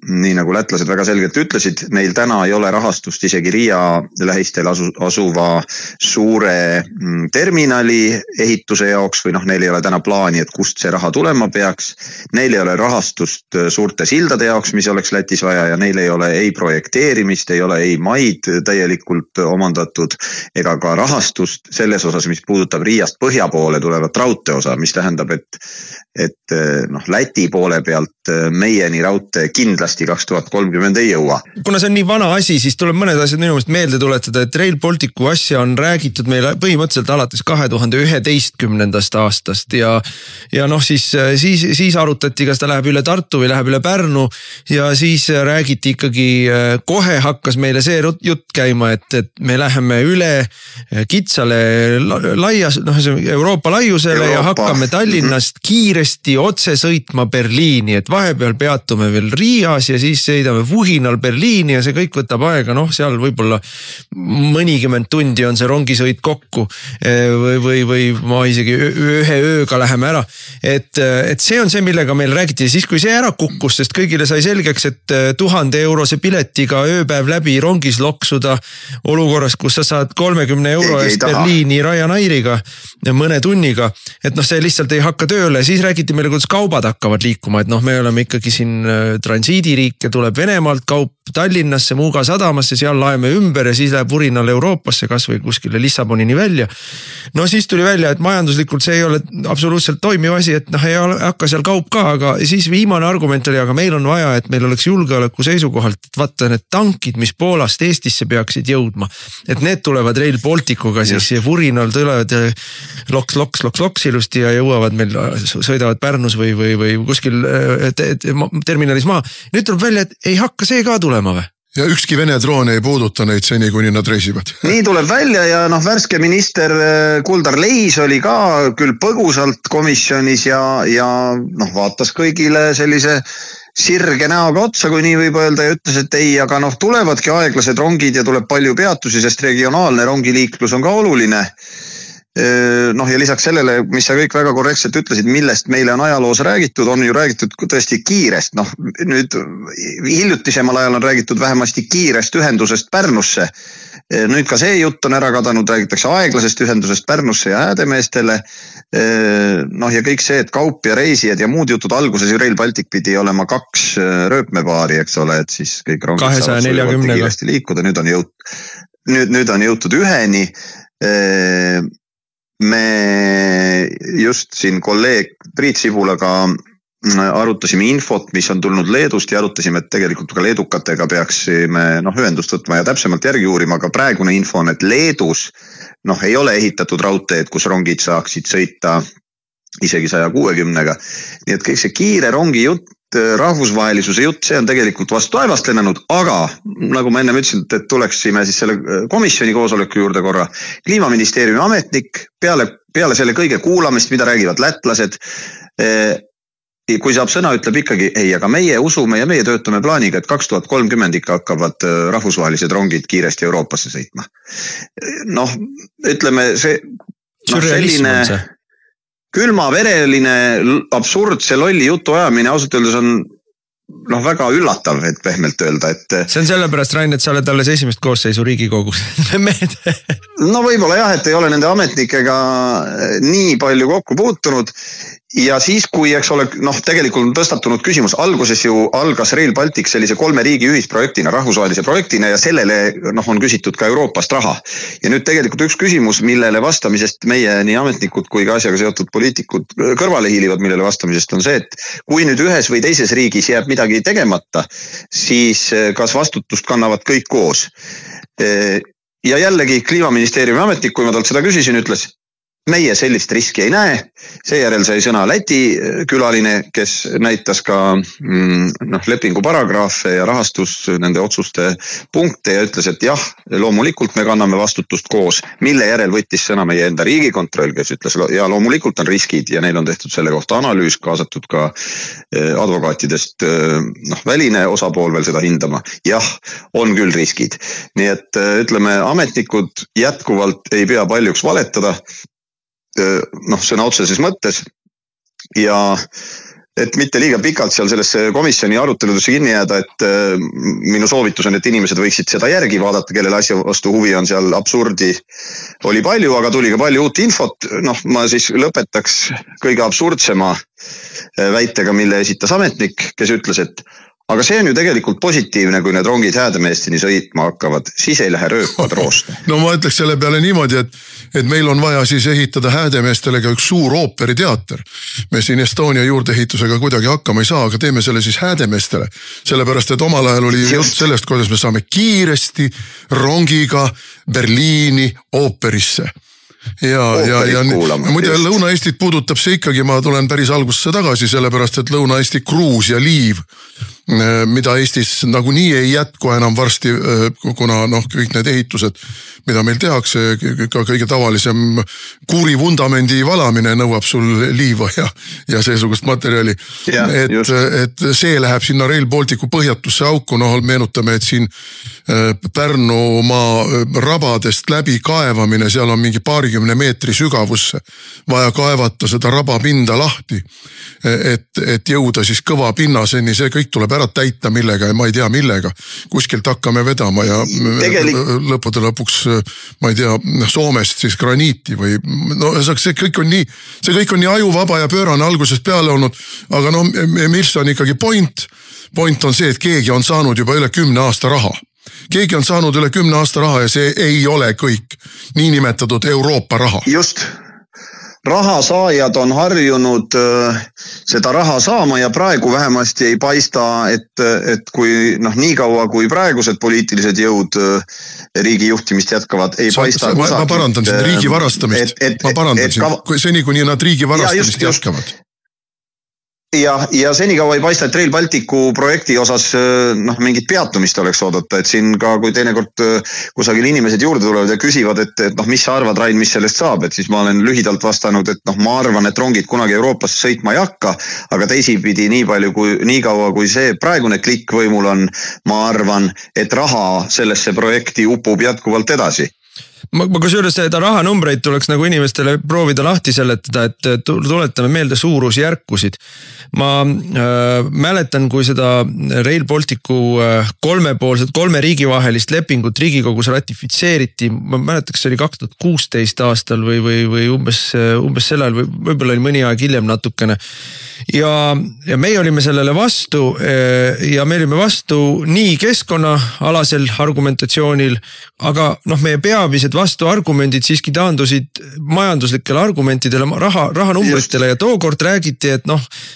nii nagu lätlased väga selgelt ütlesid, neil täna ei ole rahastust isegi Riia lähistel asuva suure terminali ehituse jaoks või neil ei ole täna plaani, et kust see raha tulema peaks. Neil ei ole rahastust suurte sildade jaoks, mis oleks Lätis vaja ja neil ei ole ei projekteerimist, ei ole ei maid täielikult omandatud ega ka rahastust selles osas, mis puudutab Riiast põhja poole tulevat raudtee osa, mis tähendab, et Läti poole pealt meieni raudtee kindlasti 2030 ei jõua. Kuna see on nii vana asi, siis tuleb mõned asjad minu meelest meelde tuletada, et Rail Balticu asja on räägitud meil põhimõtteliselt alates 2011. aastast ja siis arutati, kas ta läheb üle Tartu või läheb üle Pärnu ja siis räägiti ikkagi, kohe hakkas meile see jutt käima, et me läheme üle kitsale Euroopa laiusele ja hakkame Tallinnast kiiresti otse sõitma Berliini, et vahepeal peatume veel Riias ja siis sõidame Vuhinal Berliini ja see kõik võtab aega, seal võib-olla mõnikümmend tundi on see rongisõit kokku või ma isegi ühe ööga läheme ära. Et see on see, millega meil räägiti ja siis kui see ära kukkus, sest kõigile sai selgeks, et 1000 eurose piletiga ööpäev läbi rongis loksuda olukorras, kus sa saad 30 euro eest Berliini Ryanairiga mõne tunniga, et see lihtsalt ei hakka tööle, siis räägiti meile, kuidas kaubad hakkavad liikuma, et me oleme ikkagi siin transiidiriik ja tuleb Venemaalt kaup Tallinnasse, Muuga sadamasse, seal laeme ümber ja siis läheb vurinal Euroopasse kas või kuskile Lissabonini välja. No siis tuli välja, et majanduslikult see ei ole absoluutselt toimiv asi, et ei hakka seal kaup ka, aga siis viimane argument oli, aga meil on vaja, et meil oleks julgeoleku seisukohalt, et vaata need tankid, mis Poolast Eestisse peaksid jõudma, et need tulevad Rail Balticuga siis ja vurinal tulevad loks ilusti ja jõuavad meil, sõidavad Pärnus või kuskil terminalis maa. Nüüd tuleb välja, et ei hakka see ka tulema või? Ja ükski Vene droon ei puuduta neid seni, kuni nad reisivad. Nii tuleb välja ja värske minister Kuldar Leis oli ka küll põgusalt komisjonis ja vaatas kõigile sellise sirge näoga otsa, kui nii võib öelda, ja ütles, et ei, aga tulevadki aeglased rongid ja tuleb palju peatusi, sest regionaalne rongiliiklus on ka oluline. Ja lisaks sellele, mis sa kõik väga korrektselt ütlesid, millest meile on ajaloos räägitud, on ju räägitud tõesti kiirest. Nüüd hiljutisemal ajal on räägitud vähemasti kiirest ühendusest Pärnusse. Nüüd ka see jutt on ära kadanud, räägitakse aeglasest ühendusest Pärnusse ja Häädemeestele. Ja kõik see, et kaup ja reisijad ja muud jutud, alguses ju Rail Baltic pidi olema 2 rööpmepaari, eks ole, et siis kõik rongid saavad kiiresti liikuda. Nüüd on jõutud 1-ni. Me just siin kolleeg Priit Sibulaga arutasime infot, mis on tulnud Leedust ja arutasime, et tegelikult ka leedukatega peaksime ühendust võtma ja täpsemalt järgi uurima, aga praegune info on, et Leedus ei ole ehitatud raudteed, kus rongid saaksid sõita isegi 160-ga. Nii et kõik see kiire rongi jutt, rahvusvahelisuse jutt, see on tegelikult vastu taevast lennanud, aga nagu ma enne ütlesin, et tuleksime siis selle komisjoni koosoleku juurde korra. Kliimaministeeriumi ametnik peale selle kõige kuulamist, mida räägivad lätlased, kui saab sõna, ütleb ikkagi, ei, aga meie usume ja meie töötame plaaniga, et 2030 ikka hakkavad rahvusvahelised rongid kiiresti Euroopasse sõitma. Ütleme see selline külmavereline absurd, see lolli jutu ajamine ausalt öeldes on väga üllatav, et pehmelt öelda, et see on sellepärast, Rain, et sa oled alles esimest koosseisu Riigikogus. Võib-olla jah, et ei ole nende ametnikega nii palju kokku puutunud ja siis, kui eks ole, tegelikult on tõstatunud küsimus, alguses ju algas Rail Baltic sellise 3 riigi ühisprojektina, rahvusvahelise projektina ja sellele on küsitud ka Euroopast raha. Ja nüüd tegelikult üks küsimus, millele vastamisest meie nii ametnikud kui ka asjaga seotud poliitikud kõrvale hiilivad, millele vastamisest on see, et kui nüüd ühes või teises riigis jääb midagi tegemata, siis kas vastutust kannavad kõik koos. Ja jällegi Kliimaministeeriumi ametnik, kui ma talt seda küsisin, ütles, meie sellist riski ei näe, seejärel sai sõna Läti külaline, kes näitas ka lepingu paragraafe ja rahastus nende otsuste punkte ja ütles, et jah, loomulikult me kanname vastutust koos, mille järel võttis sõna meie enda Riigikontroll, kes ütles, ja loomulikult on riskid ja neil on tehtud selle kohta analüüs, kaasatud ka advokaatidest väline osapool veel seda hindama. Jah, on küll riskid. Nii et ütleme, ametnikud jätkuvalt ei pea paljuks valetada, sõna otseses mõttes ja et mitte liiga pikalt seal sellesse komisjoni aruteludesse kinni jääda, et minu soovitus on, et inimesed võiksid seda järgi vaadata, kellele asja vastu huvi on, seal absurdi oli palju, aga tuli ka palju uut infot. Ma siis lõpetaks kõige absurdsema väitega, mille esitas ametnik, kes ütles, et aga see on ju tegelikult positiivne, kui need rongid Häädemeesteni sõitma hakkavad, siis ei lähe rööpad rooste. Ma ütleks selle peale niimoodi, et meil on vaja siis ehitada Häädemeestele ka üks suur ooperiteater. Me siin Estonia juurdeehitusega kuidagi hakkama ei saa, aga teeme selle siis Häädemeestele. Sellepärast, et omal ajal oli jutt sellest, kuidas me saame kiiresti rongiga Berliini ooperisse. Ja muide Lõuna-Eestit puudutab see ikkagi, ma tulen päris algusesse tagasi, sellepärast, et Lõuna-Eesti kruus ja liiv, mida Eestis nagunii ei jätku enam varsti, kuna kõik need ehitused, mida meil tehakse, ka kõige tavalisem kuuri vundamendi valamine nõuab sul liiva ja seesugust materjali. Et see läheb sinna Rail Balticu põhjatusse auku, meenutame, et siin Pärnumaa rabadest läbi kaevamine, seal on mingi 20 meetri sügavusse vaja kaevata seda rabapinda lahti, et jõuda siis kõva pinnaseni, see kõik tuleb tuleb ära täita millega ja ma ei tea millega. Kuskilt hakkame vedama ja lõppude lõpuks, ma ei tea, Soomest siis graniiti või no see kõik on nii ajuvaba ja pöörane algusest peale olnud, aga no mis on ikkagi point on see, et keegi on saanud juba üle 10 aasta raha. Keegi on saanud üle 10 aasta raha ja see ei ole kõik niinimetatud Euroopa raha. Just. Rahasaajad on harjunud seda raha saama ja praegu vähemasti ei paista, et kui nii kaua kui praegused poliitilised jõud riigi juhtimist jätkavad, ei paista kusagil. Ma parandan siin riigi varastamist. Ma parandan siin, seni kuni nad riigi varastamist jätkavad. Ja senikaua ei paista, et Rail Balticu projekti osas mingit peatumist oleks oodata, et siin ka kui teinekord kusagil inimesed juurde tulevad ja küsivad, et mis sa arvad, Rain, mis sellest saab, et siis ma olen lühidalt vastanud, et ma arvan, et rongid kunagi Euroopasse sõitma ei hakka, aga teisipidi nii kaua kui see praegune klikk võimul on, ma arvan, et raha sellesse projekti upub jätkuvalt edasi. Ma kusjuures seda rahanumbreid tuleks nagu inimestele proovida lahti seletada, et tuletame meelde suurusjärkusid. Ma mäletan, kui seda Rail Balticu kolme riigivahelist lepingut Riigikogus ratifitseeriti, ma mäletaks, see oli 2016 aastal või umbes sellel, võib-olla oli mõni aeg hiljem natukene. Ja meie olime sellele vastu ja me olime vastu nii keskkonnaalasel argumentatsioonil, aga meie peamised vastuargumendid siiski taandusid majanduslikele argumentidele, rahanumbritele ja tookord räägiti, et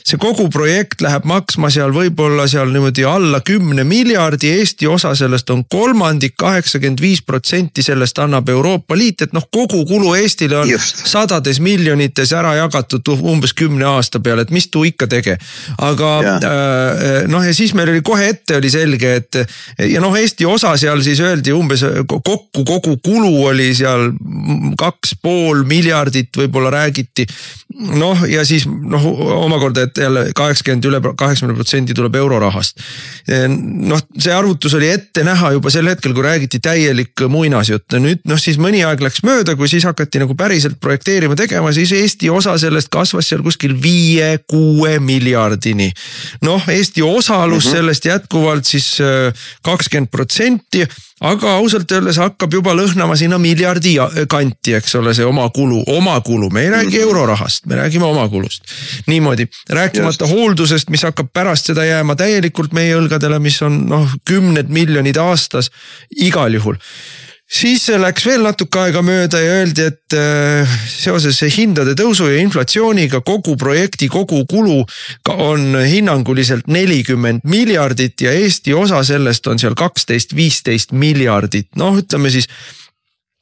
see kogu projekt läheb maksma seal võib-olla seal niimoodi alla 10 miljardi, Eesti osa sellest on kolmandik, 85% sellest annab Euroopa Liit, et kogu kulu Eestile on sadades miljonites ära jagatud umbes 10 aasta peale, et mis tuu ikka tege. Aga ja siis meil oli kohe ette oli selge, et ja Eesti osa seal siis öeldi umbes kogu kulu oli seal 2,5 miljardit võib-olla räägiti. Ja siis omakorda, et jälle 80% tuleb eurorahast. See arvutus oli ette näha juba sel hetkel, kui räägiti täielik muinasjutt. Nüüd siis mõni aeg läks mööda, kui siis hakati nagu päriselt projekteerima tegema, siis Eesti osa sellest kasvas seal kuskil 5-6 miljardini. Eesti osalus sellest jätkuvalt siis 20%, aga ausalt öeldes hakkab juba lõhnama sinna miljardi kanti, eks ole, see oma kulu. Me ei räägi eurorahast, me räägime oma kulust. Niimoodi, rääkimata hooldusest, mis hakkab pärast seda jääma täielikult meie õlgadele, mis on 10 miljonid aastas igal juhul. Siis läks veel natuke aega mööda ja öeldi, et seoses hindade tõusu ja inflatsiooniga kogu projekti, kogu kulu on hinnanguliselt 40 miljardit ja Eesti osa sellest on seal 12-15 miljardit. Ütleme siis,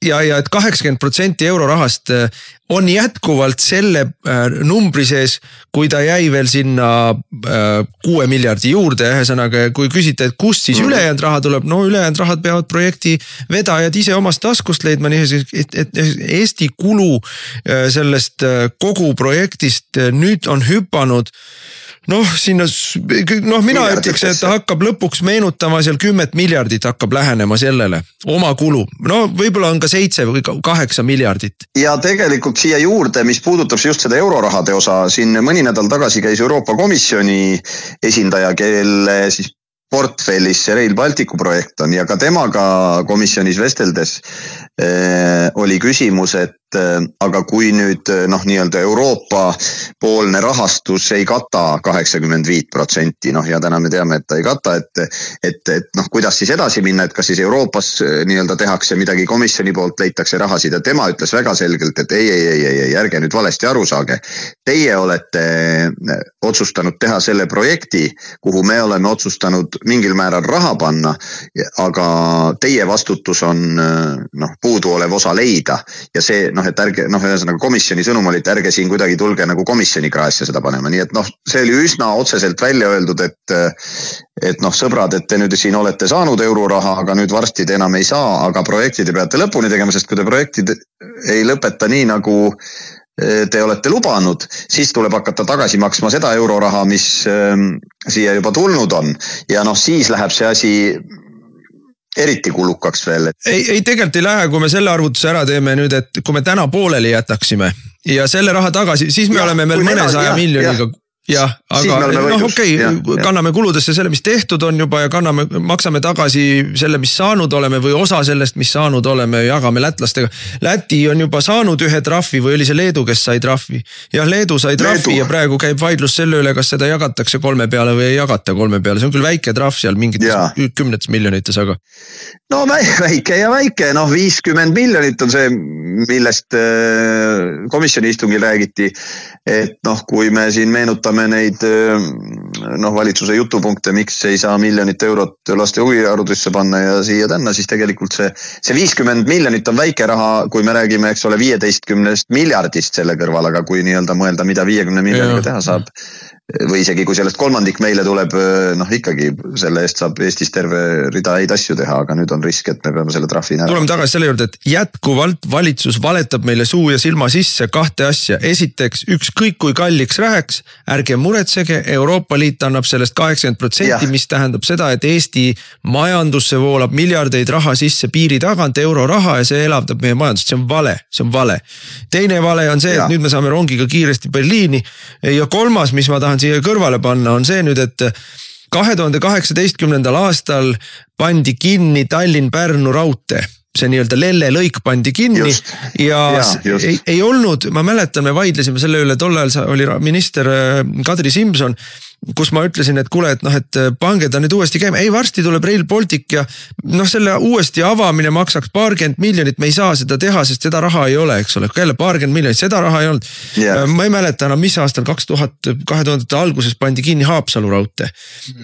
ja et 80% eurorahast on jätkuvalt selle numbri sees, kui ta jäi veel sinna 6 miljardi juurde. Ühesõnaga, kui küsite, et kust siis ülejäänud raha tuleb, ülejäänud rahad peavad projekti vedajad ise omast taskust leidma, et Eesti kulu sellest kogu projektist nüüd on hüpanud sinna, mina ütleks, et ta hakkab lõpuks meenutama seal 10 miljardit hakkab lähenema sellele, oma kulu. Võib-olla on ka 7 või 8 miljardit. Ja tegelikult siia juurde, mis puudutab just seda eurorahade osa, siin mõni nädal tagasi käis Euroopa Komisjoni esindaja, kelle siis portfellis see Rail Balticu projekt on ja ka temaga komisjonis vesteldes oli küsimus, et aga kui nüüd nii-öelda Euroopa poolne rahastus ei kata 85%, ja täna me teame, et ta ei kata, et kuidas siis edasi minna, et kas siis Euroopas nii-öelda tehakse midagi komisjoni poolt, leitakse rahasid ja tema ütles väga selgelt, et ei, ärge nüüd valesti aru saage. Teie olete otsustanud teha selle projekti, kuhu me oleme otsustanud mingil määral raha panna, aga teie vastutus on puuduolev osa leida ja see, et ärge, ühesõnaga komisjoni sõnum oli, et ärge siin kuidagi tulge nagu komisjoni kraesse seda panema, nii et see oli üsna otseselt välja öeldud, et sõbrad, et te nüüd siin olete saanud euroraha, aga nüüd varsti te enam ei saa, aga projektid te peate lõpuni tegema, sest kui te projektid ei lõpeta nii, nagu te olete lubanud, siis tuleb hakata tagasi maksma seda euroraha, mis siia juba tulnud on ja siis läheb see asi eriti kulukaks veel. Ei, tegelikult ei lähe, kui me selle arvutuse ära teeme nüüd, et kui me täna pooleli jätaksime ja selle raha tagasi, siis me oleme veel mõnesaja miljoniga jah, aga kanname kuludesse selle, mis tehtud on juba ja maksame tagasi selle, mis saanud oleme või osa sellest, mis saanud oleme, jagame lätlastega. Läti on juba saanud ühe trahvi või oli see Leedu, kes sai trahvi. Jah, Leedu sai trahvi ja praegu käib vaidlus selle üle, kas seda jagatakse 3 peale või ei jagata 3 peale. See on küll väike trahv seal mingites 10 miljonites, aga. No väike ja väike, 50 miljonit on see, millest komisjoni istungil räägiti, et kui me siin meenutame neid valitsuse jutupunkte, miks ei saa miljonit eurot laste huviharidusesse panna ja siia tänna, siis tegelikult see 50 miljonit on väike raha, kui me räägime, eks ole, 15 miljardist selle kõrval, aga kui nii-öelda mõelda, mida 50 miljoniga teha saab, või isegi kui sellest kolmandik meile tuleb, ikkagi selle eest saab Eestis terve rida häid asju teha, aga nüüd on risk, et me peame selle trahvi näha. Tuleme tagasi selle juurde, et jätkuvalt valitsus valetab meile suu ja silma sisse 2 asja. Esiteks, ükskõik kui kalliks läheks, ärge muretsege, Euroopa Liit annab sellest 80%, mis tähendab seda, et Eesti majandusse voolab miljardeid raha sisse piiri tagant, euroraha ja see elavdab meie majandust. See on vale. Teine vale on see, et nüüd me saame rongiga kiiresti Berliini ja kolmas, mis ma tahan siia kõrvale panna, on see nüüd, et 2018. aastal pandi kinni Tallinn-Pärnu raudtee. See nii-öelda Lelle lõik pandi kinni ei olnud, ma mäletan, me vaidlesime selle üle, tol ajal oli minister Kadri Simson, kus ma ütlesin, et kuule, et pange ta nüüd uuesti käima. Ei, varsti tuleb Rail Baltic ja selle uuesti avamine maksaks 20 miljonit, me ei saa seda teha, sest seda raha ei ole, eks ole. Jälle 20 miljonit, seda raha ei olnud. Ma ei mäleta enam, mis aastal 2000 alguses pandi kinni Haapsalu raudtee.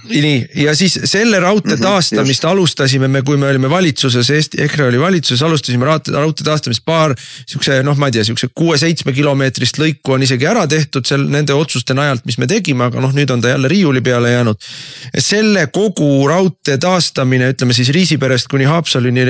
Nii, ja siis selle raudtee taastamist alustasime me, kui me olime valitsuses, EKRE oli valitsuses, alustasime raudtee taastamist ma ei tea, 6-7 kilomeetrist lõiku on isegi ära tehtud nende otsuste najalt, mis me tegime, aga nüüd on ta jälle riiuli peale jäänud. Selle kogu raudtee taastamine, ütleme siis Riisiperest kuni Haapsaluni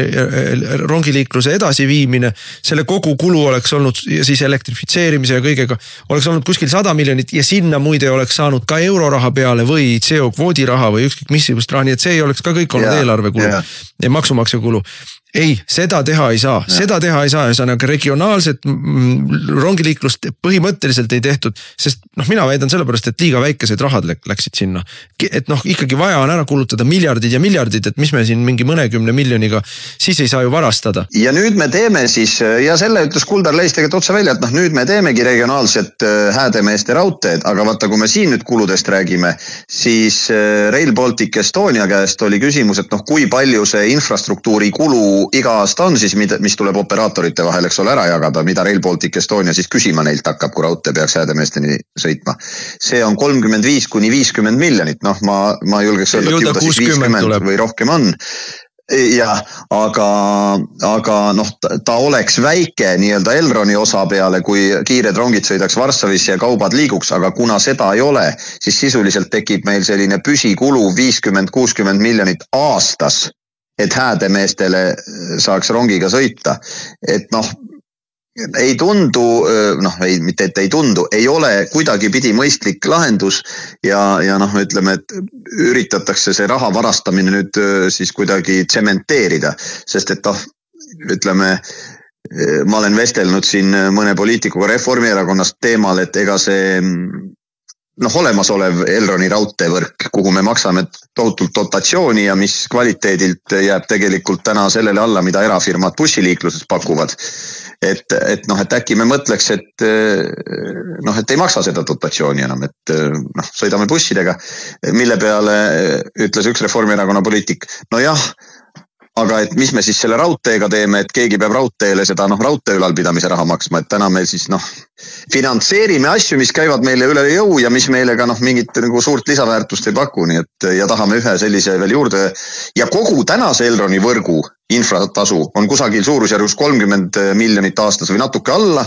rongiliikluse edasi viimine, selle kogu kulu oleks olnud siis elektrifitseerimise ja kõigega, oleks olnud kuskil 100 miljonit ja sinna muide oleks saanud ka euroraha peale või CO-kvoodi raha või ükskõik missugust raha, nii et see ei oleks ka kõik olnud eelarve kulu ja maksumaksja kulu. Ei, seda teha ei saa, ühesõnaga regionaalset rongiliiklust põhimõtteliselt ei tehtud, sest mina väidan sellepärast, et liiga väikesed rahad läksid sinna. Et ikkagi vaja on ära kulutada miljardid ja miljardid, et mis me siin mingi mõnekümne miljoniga, siis ei saa ju varastada. Ja nüüd me teeme siis, ja selle ütles Kuldar Leis tegelikult otse välja, et nüüd me teemegi regionaalset Häädemeeste raudteed, aga vaata, kui me siin nüüd kuludest räägime, siis Rail Baltic Estonia käest oli küsimus, et kui palju see infrastruktuuri kulu iga aasta on siis, mis tuleb operaatorite vahel, eks ole, ära jagada, mida Rail Baltic Estonia siis küsima neilt hakkab, kui raudtee peaks Häädemeesteni sõitma. See on 35-50 miljonit, ma julgeks öelda, et juba siis 50 või rohkem on. Ja, aga ta oleks väike nii-öelda Elroni osa peale, kui kiired rongid sõidaks Varssavisse ja kaubad liiguks, aga kuna seda ei ole, siis sisuliselt tekib meil selline püsikulu 50-60 miljonit aastas, et Häädemeestele saaks rongiga sõita. Et ei tundu, mitte et ei tundu, ei ole kuidagi pidi mõistlik lahendus ja ütleme, et üritatakse see raha varastamine nüüd siis kuidagi tsementeerida, sest et ütleme, ma olen vestelnud siin mõne poliitikuga Reformierakonnast teemal, et ega see olemasolev Elroni raudteevõrk, kuhu me maksame tohutult dotatsiooni ja mis kvaliteedilt jääb tegelikult täna sellele alla, mida erafirmad bussiliikluses pakuvad. Et äkki me mõtleks, et ei maksa seda dotatsiooni enam, et sõidame bussidega, mille peale ütles üks Reformierakonna poliitik, aga et mis me siis selle raudteega teeme, et keegi peab raudteele seda raudtee ülalpidamise raha maksma, et täna meil siis finantseerime asju, mis käivad meile üle jõu ja mis meile ka mingit suurt lisaväärtust ei paku, nii et ja tahame ühe sellise veel juurde ja kogu tänase Elroni võrgu infratasu on kusagil suurusjärgus 30 miljonit aastas või natuke alla,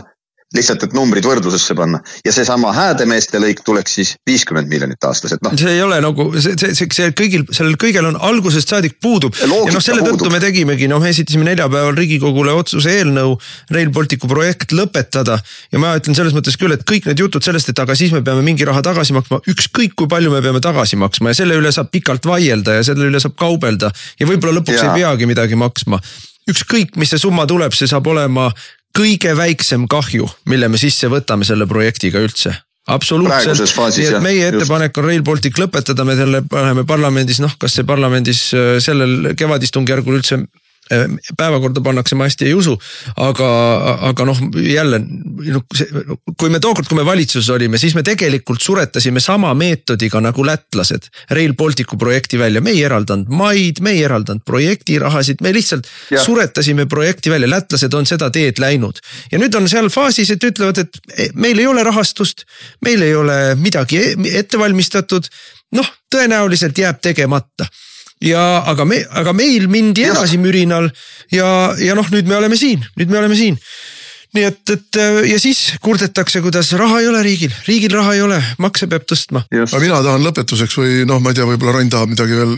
lihtsalt, et numbrid võrdlusesse panna. Ja see sama Häädemeeste lõik tuleks siis 50 miljonit aastas. See ei ole sellel kõigel on algusest saadik puudub. Ja selle tõttu me tegimegi, me esitasime neljapäeval Riigikogule otsuse eelnõu Rail Balticu projekt lõpetada. Ja ma ütlen selles mõttes küll, et kõik need jutud sellest, et aga siis me peame mingi raha tagasi maksma, ükskõik kui palju me peame tagasi maksma ja selle üle saab pikalt vaielda ja selle üle saab kaubelda ja võib-olla lõpuks ei peagi midagi maksma. Ükskõik, mis see summa tuleb, see saab olema kõige väiksem kahju, mille me sisse võtame selle projektiga üldse. absoluutselt, nii et meie ettepanek on Rail Baltic lõpetada, me selle läheme parlamendis, kas see parlamendis sellel kevadistungjärgul üldse päevakorda pannakse, ma hästi ei usu, aga jälle, kui me valitsuses olime, siis me tegelikult suretasime sama meetodiga nagu lätlased Rail Balticu projekti välja, me ei eraldanud maid, me ei eraldanud projektirahasid, me lihtsalt suretasime projekti välja, lätlased on seda teed läinud ja nüüd on seal faasis, et ütlevad, et meil ei ole rahastust, meil ei ole midagi ette valmistatud, tõenäoliselt jääb tegemata. Aga meil mindi edasi mürinal ja nüüd me oleme siin. Nii et ja siis kurdetakse, kuidas raha ei ole riigil raha ei ole, makse peab tõstma. Aga mina tahan lõpetuseks või ma ei tea, võib-olla Rain tahab midagi veel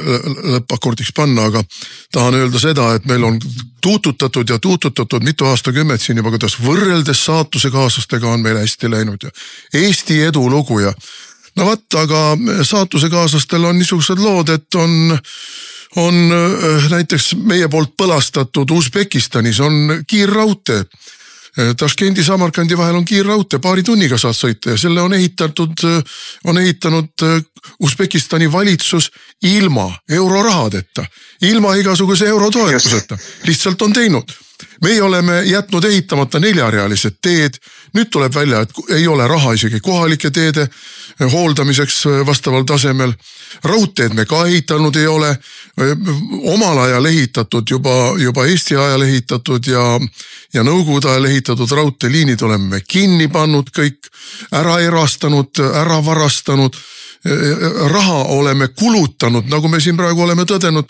lõppakordiks panna, aga tahan öelda seda, et meil on tuututatud mitu aastakümmet siin juba, kuidas võrreldes saatuse kaaslastega on meil hästi läinud ja Eesti edulugu ja aga saatuse kaaslastel on niisugused lood, et on näiteks meie poolt põlastatud Usbekistanis on kiirraudtee. Tashkendi Samarkandi vahel on kiirraudtee, paari tunniga saad sõita ja selle on ehitanud Usbekistani valitsus ilma eurorahadeta, ilma igasuguse eurotoetuseta, lihtsalt on teinud. Meie oleme jätnud ehitamata 4-realised teed, nüüd tuleb välja, et ei ole raha isegi kohalike teede hooldamiseks vastaval tasemel. Raudteed me ka ehitanud ei ole, omal ajal ehitatud, juba Eesti ajal ehitatud ja Nõukogude ajal ehitatud raudteeliinid oleme kinni pannud kõik, ära erastanud, ära varastanud. Raha oleme kulutanud, nagu me siin praegu oleme tõdenud,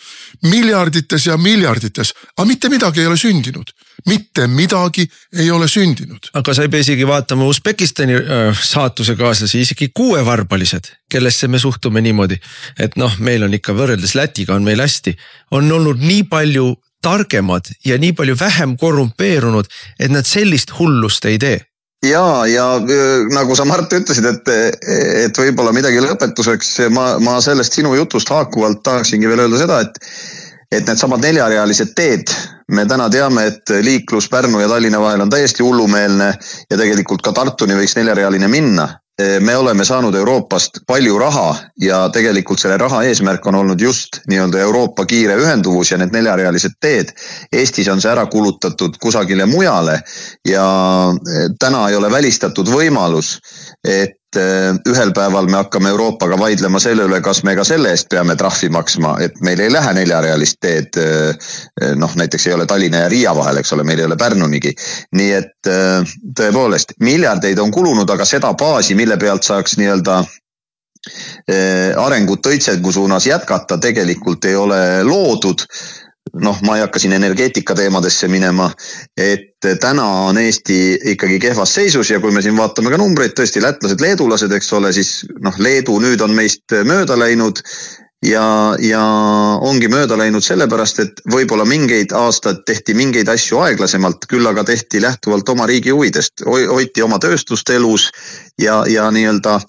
miljardites ja miljardites, aga mitte midagi ei ole sündinud. Mitte midagi ei ole sündinud. Aga sa ei pea isegi vaatama Usbekistani saatuse kaaslasi, isegi 6-varbalised, kellesse me suhtume niimoodi, et meil on ikka võrreldes Lätiga on meil hästi, on olnud nii palju targemad ja nii palju vähem korrumpeerunud, et nad sellist hullust ei tee. Ja nagu sa Mart ütlesid, et võib-olla midagi lõpetuseks, ma sellest sinu jutust haakuvalt tahaksingi veel öelda seda, et need samad 4-realised teed, me täna teame, et liiklus Pärnu ja Tallinna vahel on täiesti hullumeelne ja tegelikult ka Tartuni võiks 4-realine minna. Me oleme saanud Euroopast palju raha ja tegelikult selle raha eesmärk on olnud just nii-öelda Euroopa kiire ühenduvus ja need 4-realised teed. Eestis on see ära kulutatud kusagile mujale ja täna ei ole välistatud võimalus, et ühel päeval me hakkame Euroopaga vaidlema selle üle, kas me ka selle eest peame trahvi maksma, et meil ei lähe 4-realist teed, näiteks ei ole Tallinna ja Riia vahel, eks ole, meil ei ole Pärnunigi. Nii et tõepoolest, miljardeid on kulunud, aga seda baasi, mille pealt saaks nii-öelda arengut õitsengu suunas jätkata, tegelikult ei ole loodud. Ma ei hakka siin energeetika teemadesse minema, et täna on Eesti ikkagi kehvas seisus ja kui me siin vaatame ka numbreid, tõesti lätlased, leedulased, eks ole, siis Leedu nüüd on meist mööda läinud ja ongi mööda läinud sellepärast, et võib-olla mingeid aastad tehti mingeid asju aeglasemalt, küll aga tehti lähtuvalt oma riigi huvidest, hoiti oma tööstust elus ja nii-öelda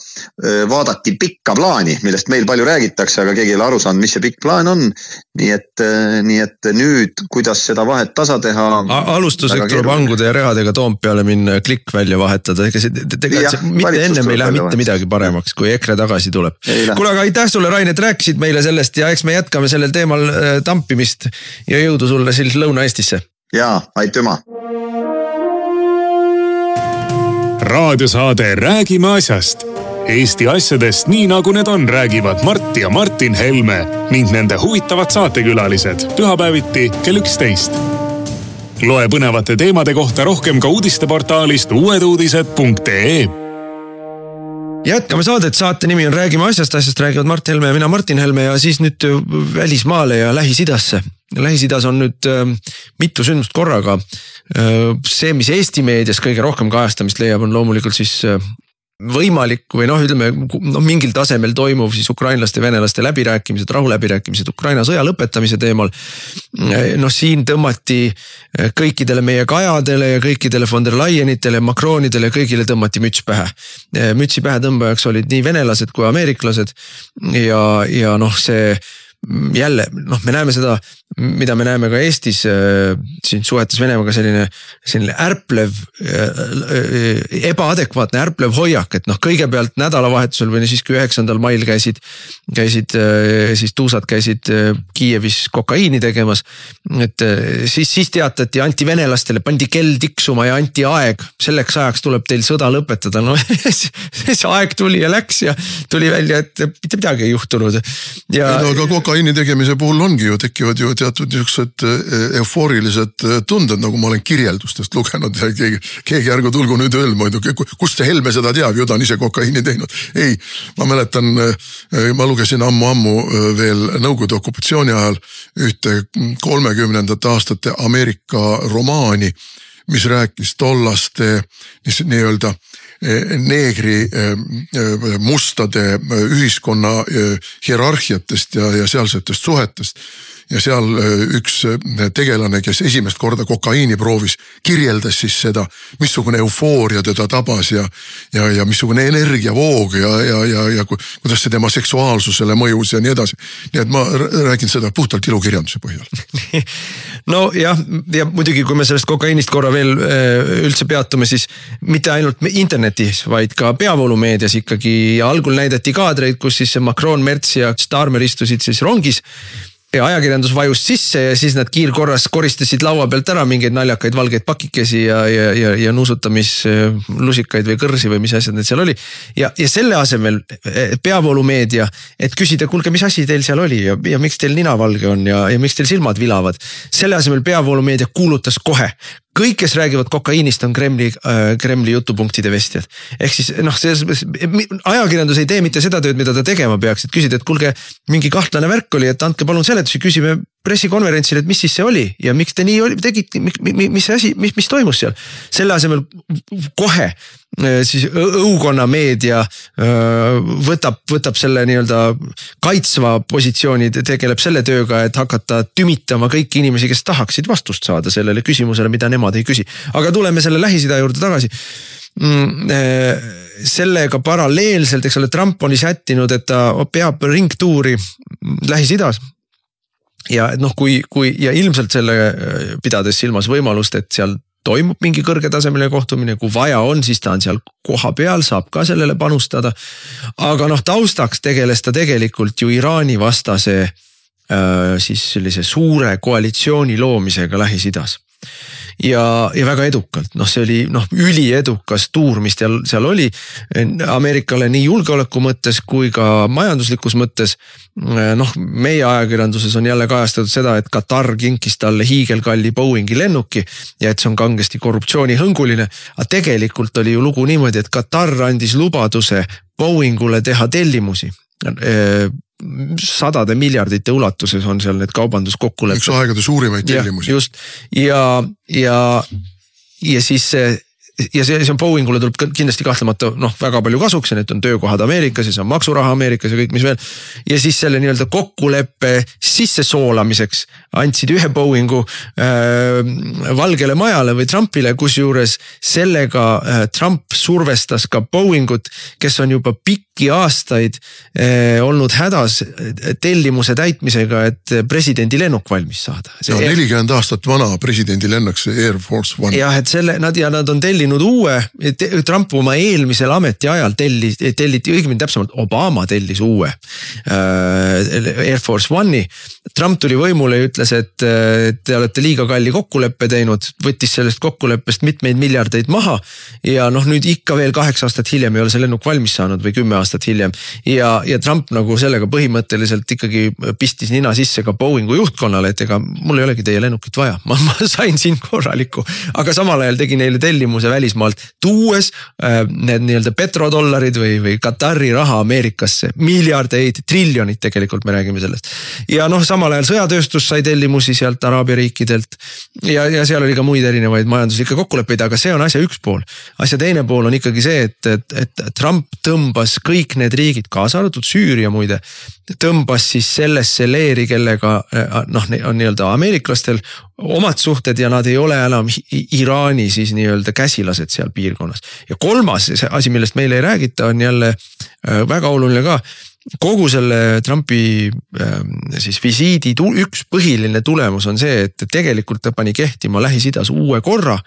vaadati pikka plaani, millest meil palju räägitakse, aga keegi ei ole aru saanud, mis see pikk plaan on. Nii et nüüd, kuidas seda vahet tasa teha. Alustuseks tuleb hangude ja rehadega Toompeale minna klikk välja vahetada. Mitte enne me ei lähe mitte midagi paremaks, kui EKRE tagasi tuleb. Kuule, aga aitäh sulle, Rain, et rääkisid meile sellest ja eks me jätkame sellel teemal tampimist ja jõudu sulle siis Lõuna-Eestisse. Jaa, aitüma. Raadiosaade Räägime asjast. Eesti asjadest nii nagu need on, räägivad Mart ja Martin Helme ning nende huvitavad saatekülalised pühapäeviti kell 11. Loe põnevate teemade kohta rohkem ka uudisteportaalist uueduudised.ee. Jätkame saadet, saate nimi on Räägime asjast räägivad Mart Helme ja mina Martin Helme ja siis nüüd välismaale ja Lähis-Idasse. Lähis-Idas on nüüd mitu sündmust korraga. See, mis Eesti meedias kõige rohkem kajastamist leiab, on loomulikult siis võimalik või mingil tasemel toimuv siis ukrainlaste ja venelaste läbirääkimised, rahuläbirääkimised Ukraina sõja lõpetamise teemal. Siin tõmmati kõikidele meie Kajadele ja kõikidele von der Leyenitele, Macronidele, kõigile tõmmati müts pähe. Mütsi pähe tõmbajaks olid nii venelased kui ameeriklased ja see jälle, me näeme seda mida me näeme ka Eestis siin suhetes Venemaaga selline ärplev, ebaadekvaatne ärplev hoiak, et noh, kõigepealt nädalavahetusel või siis kui 9. mail käisid siis tuusad käisid Kiievis kokaiini tegemas, et siis teatati, anti venelastele, pandi kell tiksuma ja anti aeg, selleks ajaks tuleb teil sõda lõpetada, no see aeg tuli ja läks ja tuli välja, et mitte midagi ei juhtunud. Aga kokaiini tegemise puhul ongi ju, tekivad ju teatud niisugused eufoorilised tunded, nagu ma olen kirjeldustest lugenud ja keegi ärgu tulgu nüüd öelma, kust see Helme seda teab, ju ta on ise kokaiini teinud. Ei, ma mäletan, ma lugesin ammu veel Nõukogude okupatsiooni ajal ühte 30. aastate Ameerika romaani, mis rääkis tollaste nii-öelda neegri mustade ühiskonna hierarhiatest ja sealsetest suhetest. Ja seal üks tegelane, kes esimest korda kokaiini proovis, kirjeldas siis seda, missugune eufooria teda tabas ja missugune energiavoog ja kuidas see tema seksuaalsusele mõjus ja nii edasi. Nii et ma räägin seda puhtalt ilukirjanduse põhjal. No ja muidugi, kui me sellest kokaiinist korra veel üldse peatume, siis mitte ainult internetis, vaid ka peavoolumeedias ikkagi algul näidati kaadreid, kus siis Macron, Merz ja Starmer istusid siis rongis. Ja ajakirjandus vajus sisse ja siis nad kiirkorras koristasid laua pealt ära mingeid naljakaid valgeid pakikesi ja nuusutamislusikaid või kõrsi või mis asjad need seal oli. Ja selle asemel peavoolumeedia, et küsida, kuulge, mis asi teil seal oli ja miks teil nina valge on ja miks teil silmad vilavad. Selle asemel peavoolumeedia kuulutas kohe. Kõik, kes räägivad kokaiinist, on Kremli jutupunktide vestjad. Ehk siis, ajakirjandus ei tee mitte seda tööd, mida ta tegema peaks, et küsida, et kuulge, mingi kahtlane värk oli, et andke palun seletusi, küsime pressikonverentsil, et mis siis see oli ja miks te nii tegite, mis toimus seal. Selle asemel kohe siis õukonna meedia võtab selle nii-öelda kaitsva positsiooni, tegeleb selle tööga, et hakata tümitama kõiki inimesi, kes tahaksid vastust saada sellele küsimusele, mida nemad ei küsi. Aga tuleme selle Lähis-Ida juurde tagasi. Sellega paralleelselt, eks ole, Trump oli sättinud, et ta peab ringtuuri Lähis-Idas. Ja ja ilmselt selle pidades silmas võimalust, et seal toimub mingi kõrgetasemeline kohtumine, kui vaja on, siis ta on seal koha peal, saab ka sellele panustada. Aga taustaks tegeles ta tegelikult ju Iraani vastase siis sellise suure koalitsiooni loomisega Lähis-Idas. Ja väga edukalt, see oli üliedukas tuur, mis seal oli Ameerikale nii julgeoleku mõttes kui ka majanduslikus mõttes. Meie ajakirjanduses on jälle kajastatud seda, et Katar kinkis talle hiigelkalli Boeingi lennuki ja et see on kangesti korruptsioonihõnguline. Aga tegelikult oli ju lugu niimoodi, et Katar andis lubaduse Boeingule teha tellimusi. Sadade miljardite ulatuses on seal need kaubanduskokkulepped. Üks aegade suurimaid tellimusi. Ja just. Ja siis see on Boeingule tuleb kindlasti kahtlemata väga palju kasuks, ja need on töökohad Ameerikas ja see on maksuraha Ameerikas ja kõik mis veel. Ja siis selle nii-öelda kokkuleppe sisse soolamiseks andsid ühe Boeingu Valgele Majale või Trumpile, kusjuures sellega Trump survestas ka Boeingut, kes on juba pikki aastaid olnud hädas tellimuse täitmisega, et presidendi lennuk valmis saada. 40 aastat vana presidendi lennuk, see Air Force One. Jah, et nad on tellinud uue, Trump oma eelmisel ameti ajal telliti, õigemini täpsemalt Obama tellis uue Air Force One'i. Trump tuli võimule ja ütles, et te olete liiga kalli kokkuleppe teinud, võttis sellest kokkuleppest mitmeid miljardeid maha ja nüüd ikka veel 8 aastat hiljem ei ole see lennuk valmis saanud või 10 aastat hiljem. Ja Trump sellega põhimõtteliselt ikkagi pistis nina sisse ka Boeingu juhtkonnale, et ega mul ei olegi teie lennukit vaja, ma sain siin korraliku, aga samal ajal tegi neile tellimuse välismaalt tuues need nii-öelda petrodollarid või Katari raha Ameerikasse, miljardeid, triljonid tegelikult me räägime sellest. Ja samal ajal sõjatööstus sai tellimusi sealt Araabia riikidelt ja seal oli ka muid erinevaid majanduslikke kokkuleppeid, aga see on asja üks pool. Asja teine pool on ikkagi see, et Trump tõmbas kõik need riigid, kaasa arvatud Süüria muide, tõmbas siis sellesse leeri, kellega on nii-öelda ameeriklastel omad suhted ja nad ei ole enam Iraani siis nii-öelda käsilased seal piirkonnas. Ja kolmas asi, millest meile ei räägita, on jälle väga oluline ka. kogu selle Trumpi siis visiidi üks põhiline tulemus on see, et tegelikult ta pani kehtima Lähis-Idas uue korra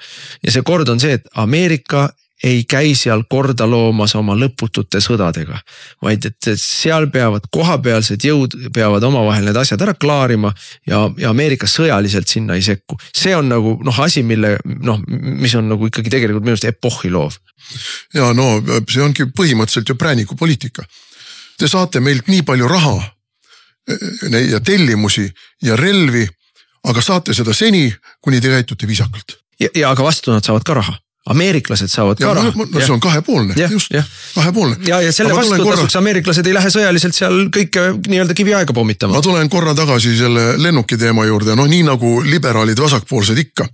ja see kord on see, et Ameerika ei käi seal korda loomas oma lõputute sõdadega, vaid et seal peavad kohapealsed jõud peavad omavahel need asjad ära klaarima ja Ameerika sõjaliselt sinna ei sekku. See on nagu asi, mis on nagu ikkagi tegelikult minu arust epohhi loov. Ja no see ongi põhimõtteliselt ju prääniku poliitika. Te saate meilt nii palju raha ja tellimusi ja relvi, aga saate seda seni, kuni te käitute viisakalt. Ja aga vastu nad saavad ka raha. Ameeriklased saavad ka raha. No see on kahepoolne, just, kahepoolne. Ja selle vastu tasuks ameeriklased ei lähe sõjaliselt seal kõike nii-öelda kiviaega pommitama. Ma tulen korra tagasi selle lennuki teema juurde, nii nagu liberaalid vasakpoolsed ikka.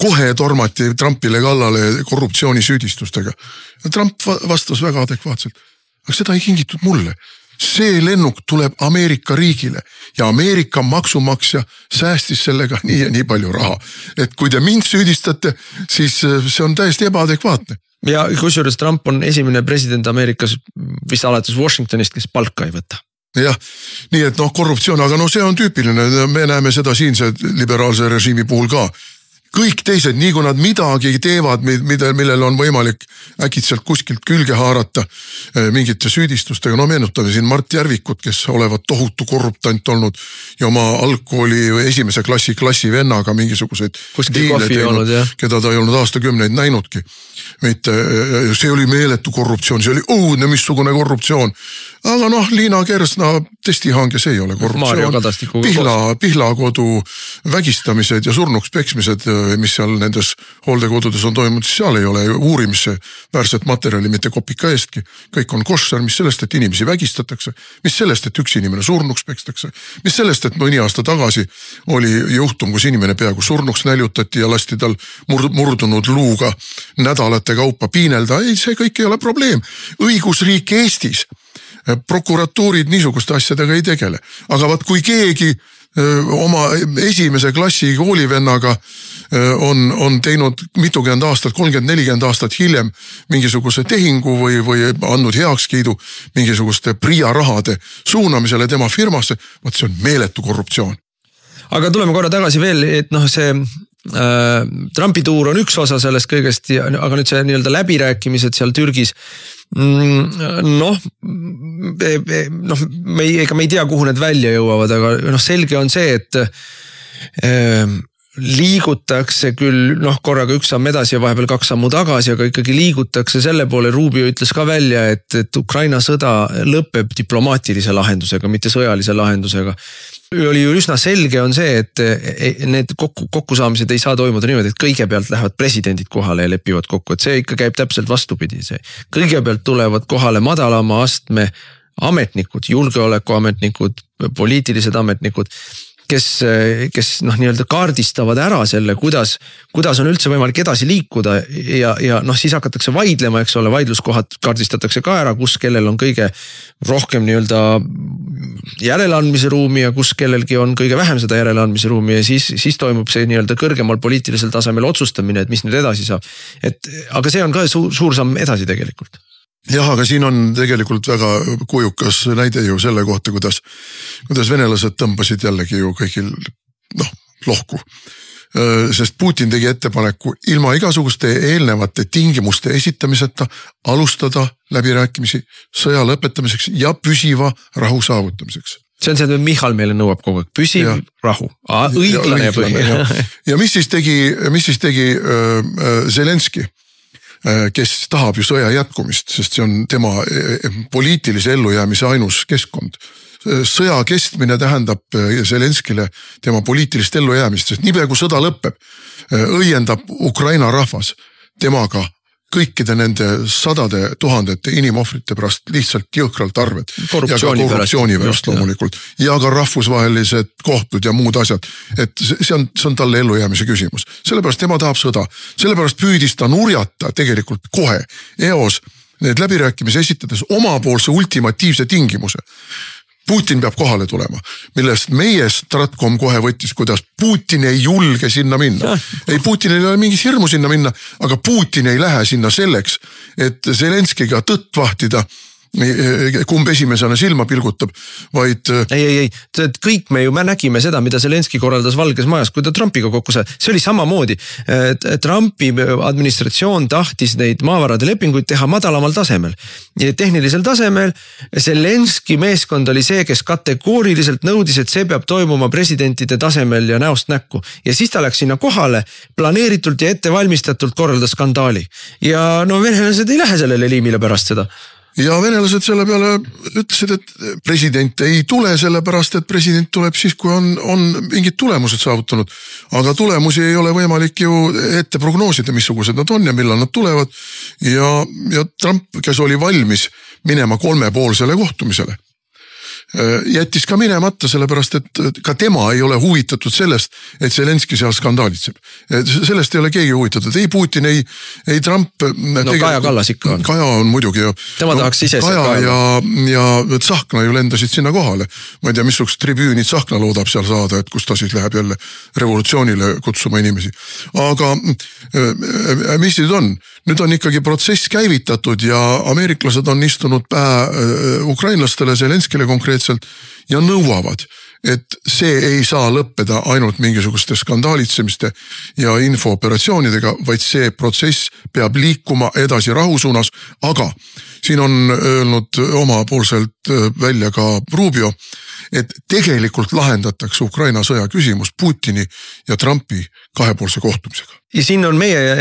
Kohe tormati Trumpile kallale korruptsioonisüüdistustega. Trump vastas väga adekvaatselt. Aga seda ei kingitud mulle. See lennuk tuleb Ameerika riigile ja Ameerika maksumaksja säästis sellega nii ja nii palju raha. Et kui te mind süüdistate, siis see on täiesti ebaadekvaatne. Ja kusjuures Trump on esimene president Ameerikas vist alates Washingtonist, kes palka ei võta. Jah, nii et korruptsioon, aga see on tüüpiline, me näeme seda siinse liberaalse režiimi puhul ka. Kõik teised, nii kui nad midagi teevad, millel on võimalik äkitselt kuskilt külge haarata mingite süüdistustega. Meenutame siin Mart Järvikut, kes olevat tohutu korruptant olnud ja oma algkooli esimese klassi vennaga mingisuguseid diile teinud, keda ta ei olnud aastakümneid näinudki. See oli meeletu korruptsioon, see oli õudne missugune korruptsioon. Aga Liina Kersna testihange, see ei ole korruptsioon. Pihlakodu vägistamised ja surnuks peksmised, mis seal nendes hooldekodudes on toimunud, seal ei ole uurimisse väärset materjali mitte kopika eestki. Kõik on koššer, mis sellest, et inimesi vägistatakse, mis sellest, et üks inimene surnuks pekstakse, mis sellest, et mõni aasta tagasi oli juhtum, kus inimene peaaegu surnuks näljutati ja lasti tal murdunud luuga nädalate kaupa piinelda. Ei, see kõik ei ole probleem. Õigusriik Eestis. Prokuratuurid niisuguste asjadega ei tegele. Aga kui keegi oma esimese klassi koolivennaga on teinud mitukümmend aastat, 30-40 aastat hiljem mingisuguse tehingu või andnud heakskiidu mingisuguste PRIA rahade suunamisele tema firmasse, see on meeletu korruptsioon. Aga tuleme korra tagasi veel, et see Trumpi tuur on üks osa sellest kõigest, aga nüüd see nii-öelda läbirääkimised seal Türgis, me ei tea, kuhu need välja jõuavad, aga selge on see, et liigutakse küll korraga üks samm edasi ja vahepeal 2 sammu tagasi, aga ikkagi liigutakse selle poole. Rubio ütles ka välja, et Ukraina sõda lõpeb diplomaatilise lahendusega, mitte sõjalise lahendusega. Oli ju üsna selge on see, et need kokkusaamised ei saa toimuda niimoodi, et kõigepealt lähevad presidendid kohale ja lepivad kokku, et see ikka käib täpselt vastupidi. Kõigepealt tulevad kohale madalama astme ametnikud, julgeolekuametnikud, poliitilised ametnikud, kes nii-öelda kaardistavad ära selle, kuidas on üldse võimalik edasi liikuda ja siis hakatakse vaidlema, eks ole, vaidluskohad kaardistatakse ka ära, kus kellel on kõige rohkem nii-öelda järeleandmise ruumi ja kus kellelgi on kõige vähem seda järeleandmise ruumi ja siis toimub see nii-öelda kõrgemal poliitilisel tasemel otsustamine, et mis nüüd edasi saab. Aga see on ka suur samm edasi tegelikult. Jah, aga siin on tegelikult väga kujukas näide ju selle kohta, kuidas venelased tõmbasid jällegi ju kõigil lohku. Sest Putin tegi ettepaneku ilma igasuguste eelnevate tingimuste esitamiseta alustada läbirääkimisi sõja lõpetamiseks ja püsiva rahu saavutamiseks. See on see, et Michal meile nõuab kogu aeg, püsiv rahu, õiglane põhi. Ja mis siis tegi Zelenski? Kes tahab ju sõja jätkumist, sest see on tema poliitilise ellujäämise ainus keskkond. Sõja kestmine tähendab Zelenskile tema poliitilist ellujäämist, sest niipea kui sõda lõpeb, õiendab Ukraina rahvas temaga kõikide nende 100 000 inimohvrite pärast lihtsalt jõhkralt arved. Korruptsiooni pärast loomulikult. Ja ka rahvusvahelised kohtud ja muud asjad. Et see on talle ellujäämise küsimus. Sellepärast tema tahab sõda. Sellepärast püüdis ta nurjata tegelikult kohe eos need läbirääkimise esitades omapoolse ultimatiivse tingimuse. Putin peab kohale tulema, millest meie Stratcom kohe võttis, kuidas Putin ei julge sinna minna. Ei, Putin ei ole mingit hirmu sinna minna, aga Putin ei lähe sinna selleks, et Zelenskiga tõtt vahtida kumb esimesena silma pilgutab, vaid. Ei, kõik me nägime seda, mida Zelenski korraldas Valges Majas, kui ta Trumpiga kokku sai. See oli samamoodi. Trumpi administratsioon tahtis neid maavarade lepinguid teha madalamal tasemel. Tehnilisel tasemel Zelenski meeskond oli see, kes kategooriliselt nõudis, et see peab toimuma presidentide tasemel ja näost näkku. Ja siis ta läks sinna kohale, planeeritult ja ettevalmistatult korraldas skandaali. Ja no venelased ei lähe sellele liimile pärast seda. Ja venelased selle peale ütlesid, et president ei tule sellepärast, et president tuleb siis, kui on mingid tulemused saavutanud. Aga tulemusi ei ole võimalik ju ette prognoosida, missugused nad on ja millal nad tulevad. Ja Trump, kes oli valmis minema 3-poolsele kohtumisele, jättis ka minemata, sellepärast, et ka tema ei ole huvitatud sellest, et Zelenski seal skandaalitseb. Sellest ei ole keegi huvitatud. Ei Putin, ei Trump. No Kaja Kallas ikka on. Kaja on muidugi ju. Tema tahaks ise Kaja ja Tsahkna ju lendasid sinna kohale. Ma ei tea, missugust tribüünid Tsahkna loodab seal saada, et kus ta siis läheb jälle revolutsioonile kutsuma inimesi. Aga mis nüüd on? Nüüd on ikkagi protsess käivitatud ja ameeriklased on istunud pähe ukrainlastele, Zelenskile konkreetselt ja nõuavad, et see ei saa lõppeda ainult mingisuguste skandaalitsemiste ja infooperatsioonidega, vaid see protsess peab liikuma edasi rahu suunas, aga siin on öelnud omapoolselt välja ka Rubio, et tegelikult lahendatakse Ukraina sõja küsimus Putini ja Trumpi kahepoolse kohtumisega. Ja siin on meie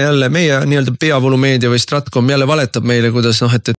nii-öelda peavoolumeedia või Stratcom jälle valetab meile, kuidas et